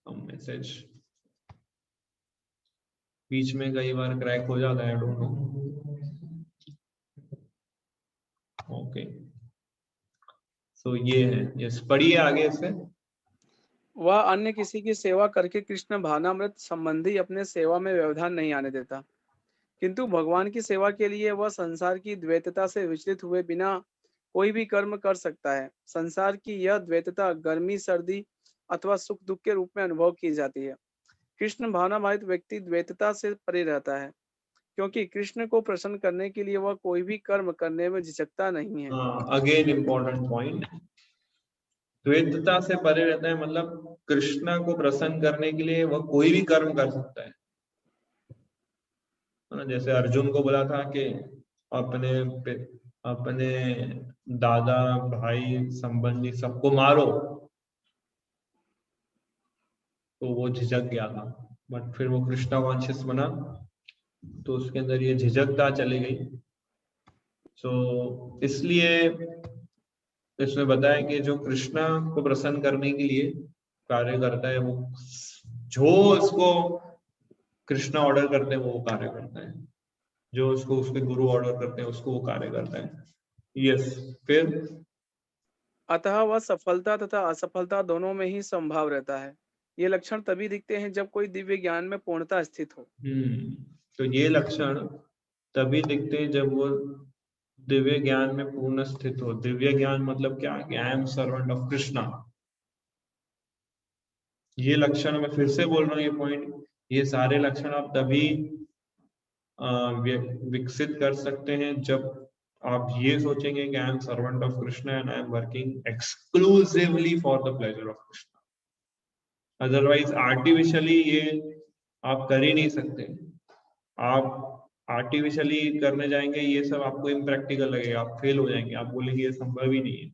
some message. बीच में कई बार क्रैक हो जाता है, डोंट नो। ओके, सो ये है, यस, पढ़िए आगे से। वह अन्य किसी की सेवा करके कृष्ण भावनामृत संबंधी अपने सेवा में व्यवधान नहीं आने देता, किंतु भगवान की सेवा के लिए वह संसार की द्वैतता से विचलित हुए बिना कोई भी कर्म कर सकता है। संसार की यह द्वैतता गर्मी सर्दी अथवा सुख दुख के रूप में अनुभव की जाती है। कृष्ण भावनाभावित व्यक्ति द्वैतता से परे रहता है, क्योंकि कृष्ण को प्रसन्न करने के लिए वह कोई भी कर्म करने में झिझकता नहीं है। अगेन इम्पोर्टेंट पॉइंट, द्वैतता से परे रहता है मतलब कृष्ण को प्रसन्न करने के लिए वह कोई भी कर्म कर सकता है। जैसे अर्जुन को बोला था कि अपने दादा भाई संबंधी सबको मारो, तो वो झिझक गया था, बट फिर वो कृष्णा कॉन्शियस बना तो उसके अंदर ये झिझकता चली गई। सो इसलिए इसमें बताया कि जो कृष्णा को प्रसन्न करने के लिए कार्य करता है, वो जो उसको कृष्णा ऑर्डर करते हैं वो कार्य करता है, जो उसको उसके गुरु ऑर्डर करते हैं उसको वो कार्य करता है। यस, फिर अतः वह सफलता तथा असफलता दोनों में ही संभाव रहता है। ये लक्षण तभी दिखते हैं जब कोई दिव्य ज्ञान में पूर्णता स्थित हो। तो ये लक्षण तभी दिखते हैं जब वो दिव्य ज्ञान में पूर्ण स्थित हो। दिव्य ज्ञान मतलब क्या? आई एम सर्वेंट ऑफ कृष्णा। ये लक्षण मैं फिर से बोल रहा हूँ, ये पॉइंट, ये सारे लक्षण आप तभी विकसित कर सकते हैं जब आप ये सोचेंगे कि I am servant of Krishna and I am working exclusively for the pleasure of Krishna. Otherwise artificially ये आप कर ही नहीं सकते। आप आर्टिफिशियली करने जाएंगे ये सब, आपको इम्प्रैक्टिकल लगेगा, आप फेल हो जाएंगे, आप बोलेंगे ये संभव ही नहीं है,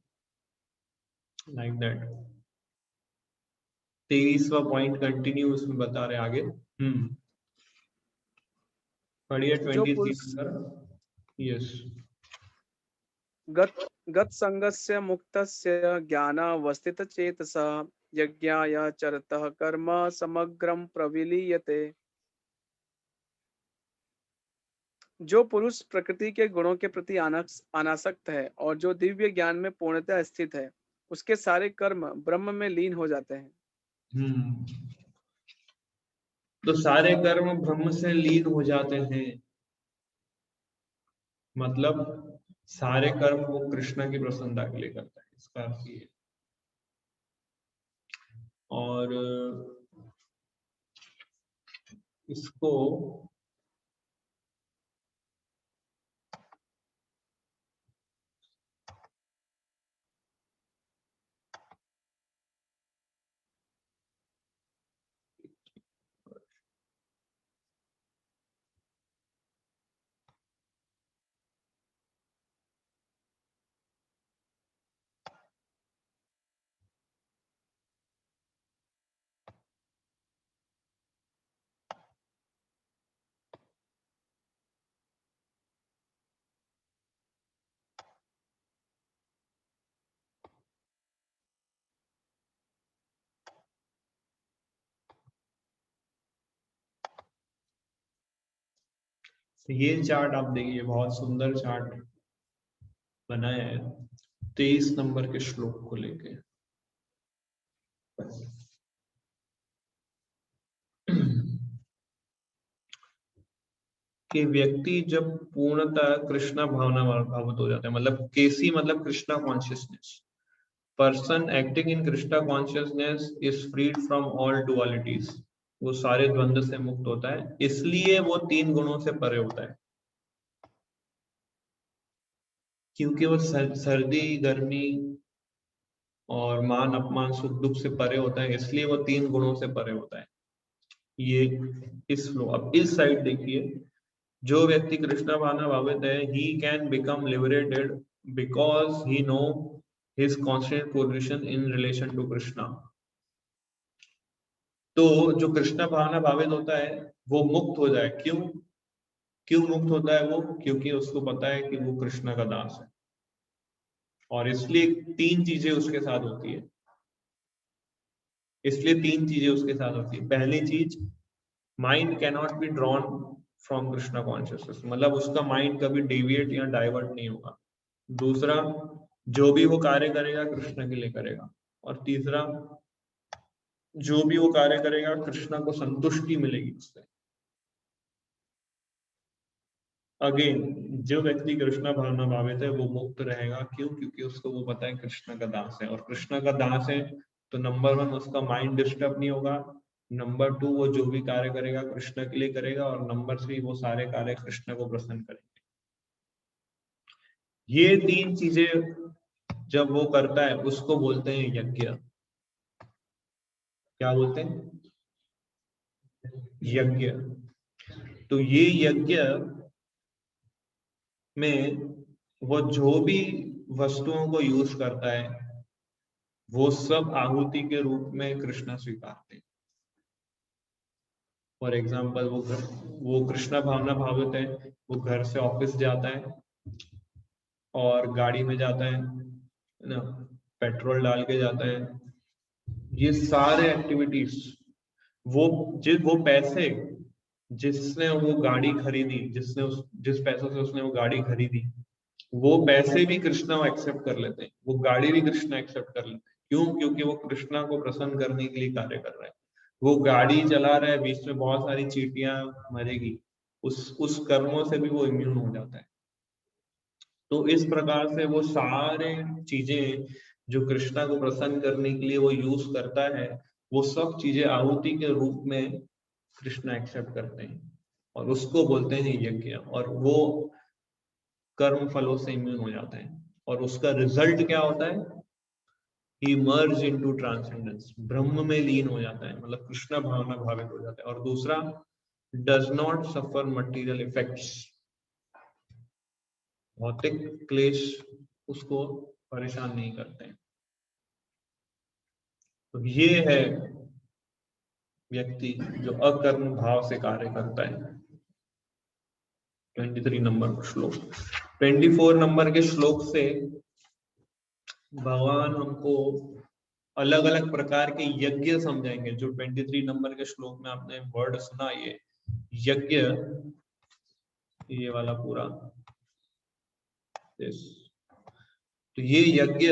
लाइक दैट। 23वां पॉइंट कंटिन्यू उसमें बता रहे आगे। पढ़िए 23 नंबर। यस, गत संगस्य मुक्तस्य ज्ञानावस्थित चेतसः यज्ञाय चरतः कर्म समग्रम प्रविलीयते। जो पुरुष प्रकृति के गुणों के प्रति अनासक्त है और जो दिव्य ज्ञान में पूर्णतः स्थित है, उसके सारे कर्म ब्रह्म में लीन हो जाते हैं। तो सारे कर्म ब्रह्म से लीन हो जाते हैं, मतलब सारे कर्म वो कृष्ण की प्रसन्नता के लिए करता है, इसका अर्थ ये। और इसको ये चार्ट आप देखिए, बहुत सुंदर चार्ट बनाया है 23 नंबर के श्लोक को लेके। कि व्यक्ति जब पूर्णतः कृष्णा भावना भावित हो जाता है, मतलब केसी मतलब Krishna consciousness, person acting in Krishna consciousness is freed from all dualities, वो सारे द्वंद्व से मुक्त होता है, इसलिए वो 3 गुणों से परे होता है। क्योंकि वो सर्दी गर्मी और मान अपमान सुख दुख से परे होता है, इसलिए वो 3 गुणों से परे होता है। ये इस फ्लो। अब इस साइड देखिए, जो व्यक्ति कृष्णा भावना भावित है, he can become liberated because he know his constant position in relation to Krishna। तो जो कृष्णा भावना भावित होता है वो मुक्त हो जाए। क्यों मुक्त होता है वो? क्योंकि उसको पता है कि वो कृष्णा का दास है, और इसलिए 3 चीजें उसके साथ होती है। इसलिए 3 चीजें उसके साथ होती है। पहली चीज, mind cannot be drawn from Krishna consciousness, मतलब उसका माइंड कभी डेविएट या डाइवर्ट नहीं होगा। दूसरा, जो भी वो कार्य करेगा कृष्ण के लिए करेगा। और तीसरा, जो भी वो कार्य करेगा कृष्ण को संतुष्टि मिलेगी उससे। अगेन, जो व्यक्ति कृष्ण भावना भावित है वो मुक्त रहेगा। क्यों? क्योंकि उसको वो पता है कृष्ण का दास है, और कृष्ण का दास है तो नंबर 1 उसका माइंड डिस्टर्ब नहीं होगा, नंबर 2 वो जो भी कार्य करेगा कृष्ण के लिए करेगा, और नंबर 3 वो सारे कार्य कृष्ण को प्रसन्न करेंगे। ये 3 चीजें जब वो करता है उसको बोलते हैं यज्ञ। क्या बोलते हैं? यज्ञ। तो ये यज्ञ में वो जो भी वस्तुओं को यूज करता है वो सब आहुति के रूप में कृष्ण स्वीकारते हैं। फॉर एग्जाम्पल, वो कृष्ण भावना भावित है, वो घर से ऑफिस जाता है और गाड़ी में जाता है ना, पेट्रोल डाल के जाता है। ये सारे एक्टिविटीज, वो पैसे जिसने वो गाड़ी खरीदी, जिस पैसों से उसने वो गाड़ी खरीदी, वो पैसे भी कृष्णा एक्सेप्ट कर लेते हैं, वो गाड़ी भी कृष्णा एक्सेप्ट कर लेते हैं। क्यों? क्योंकि वो कृष्णा को प्रसन्न करने के लिए कार्य कर रहा है। वो गाड़ी चला रहा है, बीच में बहुत सारी चींटियां मरेगी, उस कर्मों से भी वो इम्यून हो जाता है। तो इस प्रकार से वो सारे चीजें जो कृष्णा को प्रसन्न करने के लिए वो यूज करता है, वो सब चीजें आहुति के रूप में कृष्णा एक्सेप्ट करते हैं, और उसको बोलते हैं यज्ञ। और वो कर्म फलों से इम्यून हो जाते हैं, और उसका रिजल्ट क्या होता है? ही मर्ज इनटू ट्रांसेंडेंस, ब्रह्म में लीन हो जाता है, मतलब कृष्ण भावना भावित हो जाता है। और दूसरा, does not suffer material effects, भौतिक क्लेश उसको परेशान नहीं करते हैं। तो ये है व्यक्ति जो अकर्म भाव से कार्य करता है। 23 नंबर श्लोक। 24 नंबर के श्लोक से भगवान हमको अलग अलग प्रकार के यज्ञ समझाएंगे। जो 23 नंबर के श्लोक में आपने वर्ड सुना, ये यज्ञ, ये वाला पूरा, तो ये यज्ञ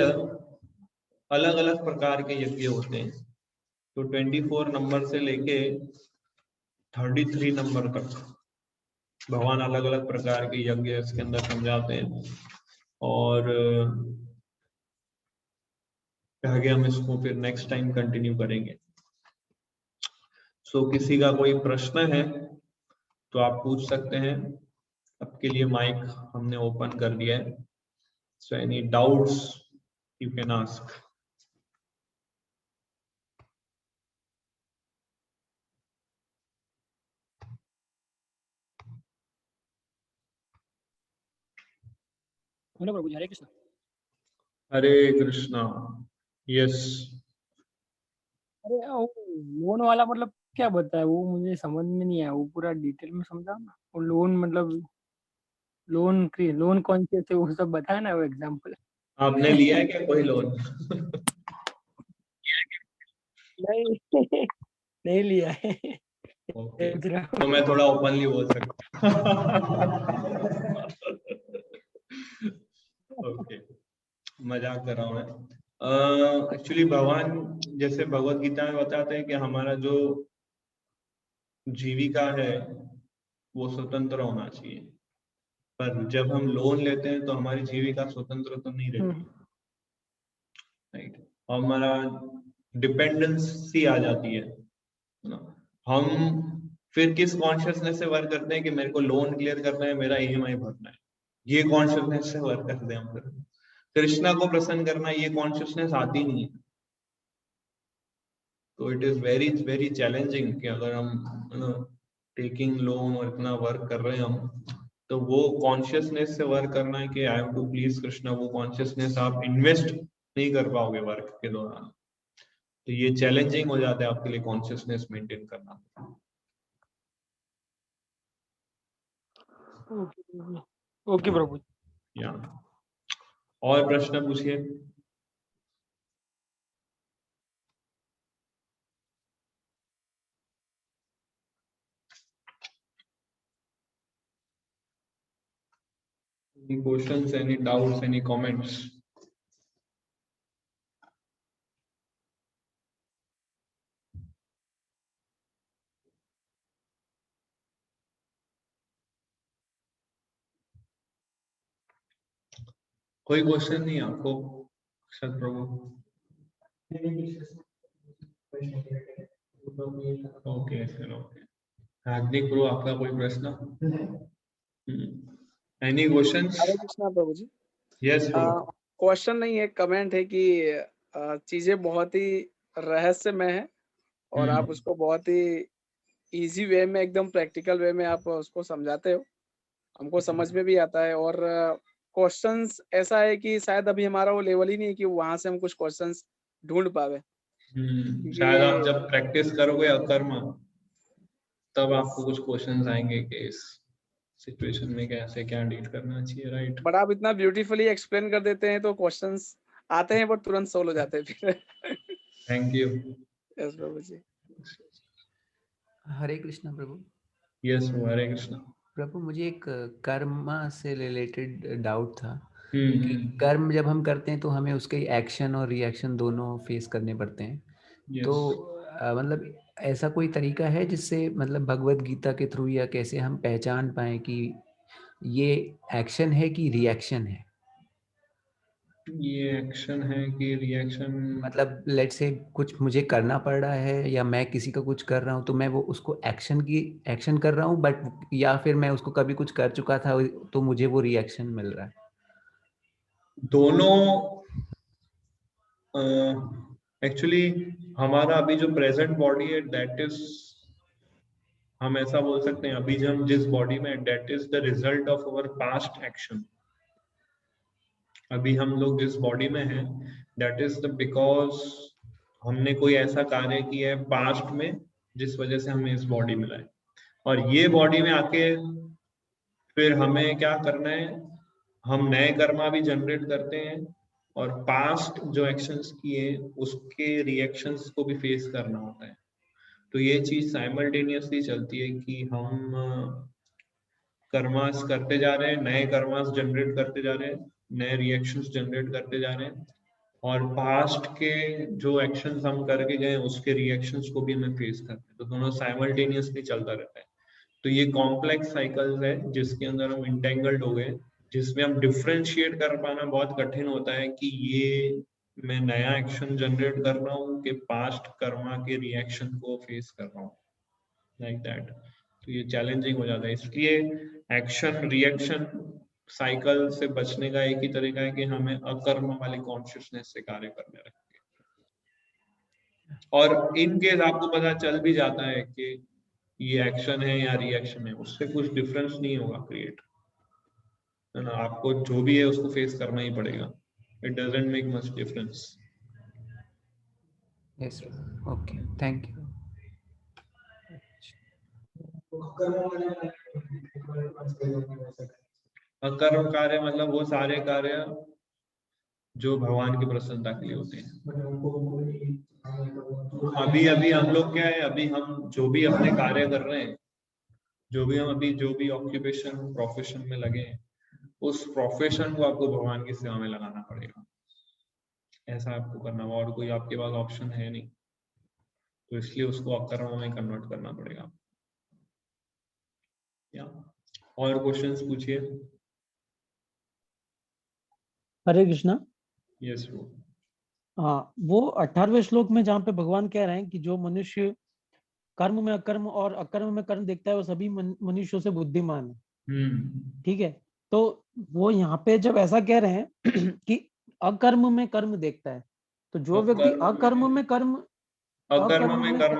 अलग अलग प्रकार के यज्ञ होते हैं। तो 24 नंबर से लेके 33 नंबर तक भगवान अलग अलग प्रकार के यज्ञ इसके अंदर समझाते हैं, और आगे हम इसको फिर नेक्स्ट टाइम कंटिन्यू करेंगे। सो किसी का कोई प्रश्न है तो आप पूछ सकते हैं। आपके लिए माइक हमने ओपन कर दिया है। So any doubts you can ask. प्रभु जी, हरे कृष्ण। हरे कृष्णा। यस। अरे लोन वाला मतलब क्या बताया? वो मुझे समझ में नहीं आया, वो पूरा डिटेल में समझा ना। वो लोन मतलब लोन कौन से थे वो सब बताया ना, वो एग्जांपल। आपने लिया है क्या कोई लोन? नहीं नहीं लिया है। ओके, तो मैं थोड़ा ओपनली बोल सकता ओके, मजाक कर रहा हूँ मैं। एक्चुअली भगवान जैसे भगवत गीता में बताते हैं कि हमारा जो जीविका है वो स्वतंत्र होना चाहिए, पर जब हम लोन लेते हैं तो हमारी जीविका स्वतंत्र तो नहीं रहती, राइट? हमारा डिपेंडेंसी आ जाती है ना। हम फिर किस कॉन्शियसनेस से वर्क करते हैं कि मेरे को लोन क्लियर करना है, मेरा ईएमआई भरना है, ये कॉन्शियसनेस से वर्क करते हैं हम। फिर कृष्णा को प्रसन्न करना, ये कॉन्शियसनेस आती नहीं है। तो it is very very challenging कि अगर हम टेकिंग लोन और इतना वर्क कर रहे हैं हम, तो वो कॉन्शियसनेस से वर्क करना है कि I have to please Krishna, वो कॉन्शियसनेस आप इन्वेस्ट नहीं कर पाओगे वर्क के दौरान। तो ये चैलेंजिंग हो जाता है आपके लिए कॉन्शियसनेस मेंटेन करना। ओके प्रभु। या और प्रश्न पूछिए। Any questions, any doubts, any comments? कोई क्वेश्चन नहीं आपको Akshat Prabhu? Okay sir, okay. Hardik Prabhu, आपका कोई प्रश्न? Any questions? Hare Krishna Prabhu ji. Yes Prabhu. Question नहीं है, कमेंट है कि चीजें बहुत ही रहस्यमय है और आप उसको बहुत ही इजी वे में, एकदम प्रैक्टिकल वे में आप उसको समझाते हो, हमको समझ में भी आता है। और क्वेश्चंस ऐसा है कि शायद अभी हमारा वो लेवल ही नहीं है कि वहां से हम कुछ क्वेश्चंस ढूंढ पावे। शायद आप जब प्रैक्टिस करोगे अकर्म, तब आपको कुछ क्वेश्चंस आएंगे कि इस सिचुएशन में कैसे क्या डील करना चाहिए, राइट? बट आप इतना ब्यूटीफुली एक्सप्लेन कर देते हैं तो क्वेश्चंस आते हैं बट तुरंत सोल्व हो जाते हैं फिर। Thank you. Yes Prabhu ji. Hare Krishna Prabhu. Yes Hare Krishna. Prabhu, मुझे एक कर्म से रिलेटेड डाउट था कि कर्म जब हम करते हैं तो हमें उसके एक्शन और रिएक्शन दोनों फेस करने पड़ते हैं। तो मतलब ऐसा कोई तरीका है जिससे मतलब भगवत गीता के थ्रू या कैसे हम पहचान पाए कि ये एक्शन है कि रिएक्शन है? ये एक्शन है कि रिएक्शन? मतलब लेट्स से कुछ मुझे करना पड़ रहा है या मैं किसी का कुछ कर रहा हूँ तो मैं वो उसको एक्शन कर रहा हूँ, बट या फिर मैं उसको कभी कुछ कर चुका था तो मुझे वो रिएक्शन मिल रहा है। दोनों एक्चुअली हमारा अभी जो प्रेजेंट बॉडी है दैट इज, हम ऐसा बोल सकते हैं अभी जो हम जिस बॉडी में, that is the result of our past action. अभी हम लोग जिस बॉडी में हैं दैट इज द बिकॉज हमने कोई ऐसा कार्य किया है पास्ट में जिस वजह से हमें इस बॉडी मिला है। और ये बॉडी में आके फिर हमें क्या करना है, हम नए कर्मा भी जनरेट करते हैं और पास्ट जो एक्शंस किए उसके रिएक्शंस को भी फेस करना होता है। तो ये चीज साइमल्टेनियसली चलती है कि हम कर्मास करते जा रहे हैं, नए कर्मास जनरेट करते जा रहे हैं, नए रिएक्शंस जनरेट करते जा रहे हैं, और पास्ट के जो एक्शंस हम करके गए उसके रिएक्शंस को भी हमें फेस करते हैं। तो दोनों साइमल्टेनियसली चलता रहता है। तो ये कॉम्प्लेक्स साइकिल्स है जिसके अंदर हम इंटेंगल्ड हो गए, जिसमें हम डिफरेंशिएट कर पाना बहुत कठिन होता है कि ये मैं नया एक्शन जनरेट कर रहा हूँ कि पास्ट कर्मा के रिएक्शन को फेस कर रहा हूँ, लाइक दैट। तो ये चैलेंजिंग हो जाता है। इसलिए एक्शन रिएक्शन साइकिल से बचने का एक ही तरीका है कि हमें अकर्म वाली कॉन्शियसनेस से कार्य करने रखें। और इन केस आपको पता चल भी जाता है कि ये एक्शन है या रिएक्शन है, उससे कुछ डिफरेंस नहीं होगा क्रिएट, है ना? आपको जो भी है उसको फेस करना ही पड़ेगा। It doesn't make much difference. Yes, okay, thank you. अकर्म कार्य मतलब वो सारे कार्य जो भगवान की प्रसन्नता के लिए होते हैं। अभी अभी हम लोग क्या है, अभी हम जो भी अपने कार्य कर रहे हैं, जो भी ऑक्यूपेशन प्रोफेशन में लगे हैं, उस प्रोफेशन को आपको भगवान की सेवा में लगाना पड़ेगा। ऐसा आपको करना होगा और कोई आपके पास ऑप्शन है नहीं, तो इसलिए उसको अकर्म में कन्वर्ट करना पड़ेगा। या और क्वेश्चंस पूछिए। हरे कृष्णा। यस वो हाँ, वो 18वें श्लोक में जहाँ पे भगवान कह रहे हैं कि जो मनुष्य कर्म में अकर्म और अकर्म में कर्म देखता है वो सभी मनुष्यों से बुद्धिमान है। ठीक है, तो वो यहाँ पे जब ऐसा कह रहे हैं कि अकर्म में कर्म देखता है, तो जो व्यक्ति अकर्म में कर्म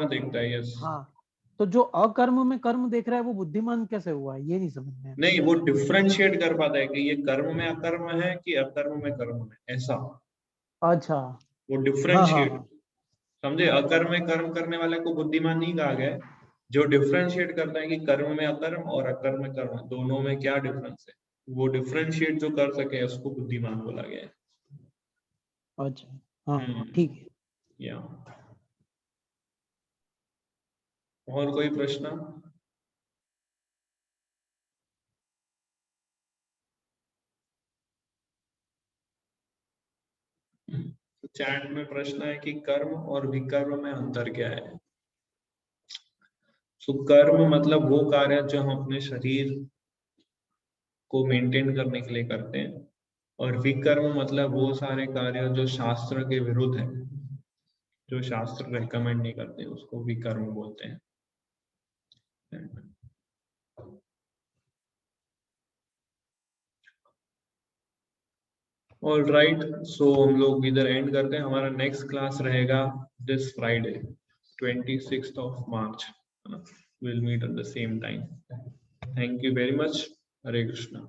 देखता है, यस। हाँ, तो जो अकर्म में कर्म देख रहा है वो बुद्धिमान कैसे हुआ, ये नहीं समझ में। नहीं, वो डिफरेंशिएट कर पाता है कि ये कर्म में अकर्म है कि अकर्म में कर्म है, ऐसा। अच्छा, वो डिफरेंशिएट, हाँ। समझे? अकर्म में कर्म करने वाले को बुद्धिमान नहीं कहा गया है। जो डिफरेंशिएट करता है कि कर्म में अकर्म और अकर्म में कर्म, दोनों में क्या डिफरेंस है, वो डिफरेंशिएट जो कर सके उसको बुद्धिमान बोला गया है। अच्छा, हाँ, ठीक है। या और कोई प्रश्न? तो चैट में प्रश्न है कि कर्म और विकर्म में अंतर क्या है। तो कर्म मतलब वो कार्य जो हम अपने शरीर को मेंटेन करने के लिए करते हैं, और विकर्म मतलब वो सारे कार्य जो शास्त्र के विरुद्ध है, जो शास्त्र रेकमेंड नहीं करते, उसको विकर्म बोलते हैं। ऑल राइट, सो हम लोग इधर एंड करते हैं। हमारा नेक्स्ट क्लास रहेगा this Friday 26th of March, we'll meet at the same time. Thank you very much. Hare Krishna.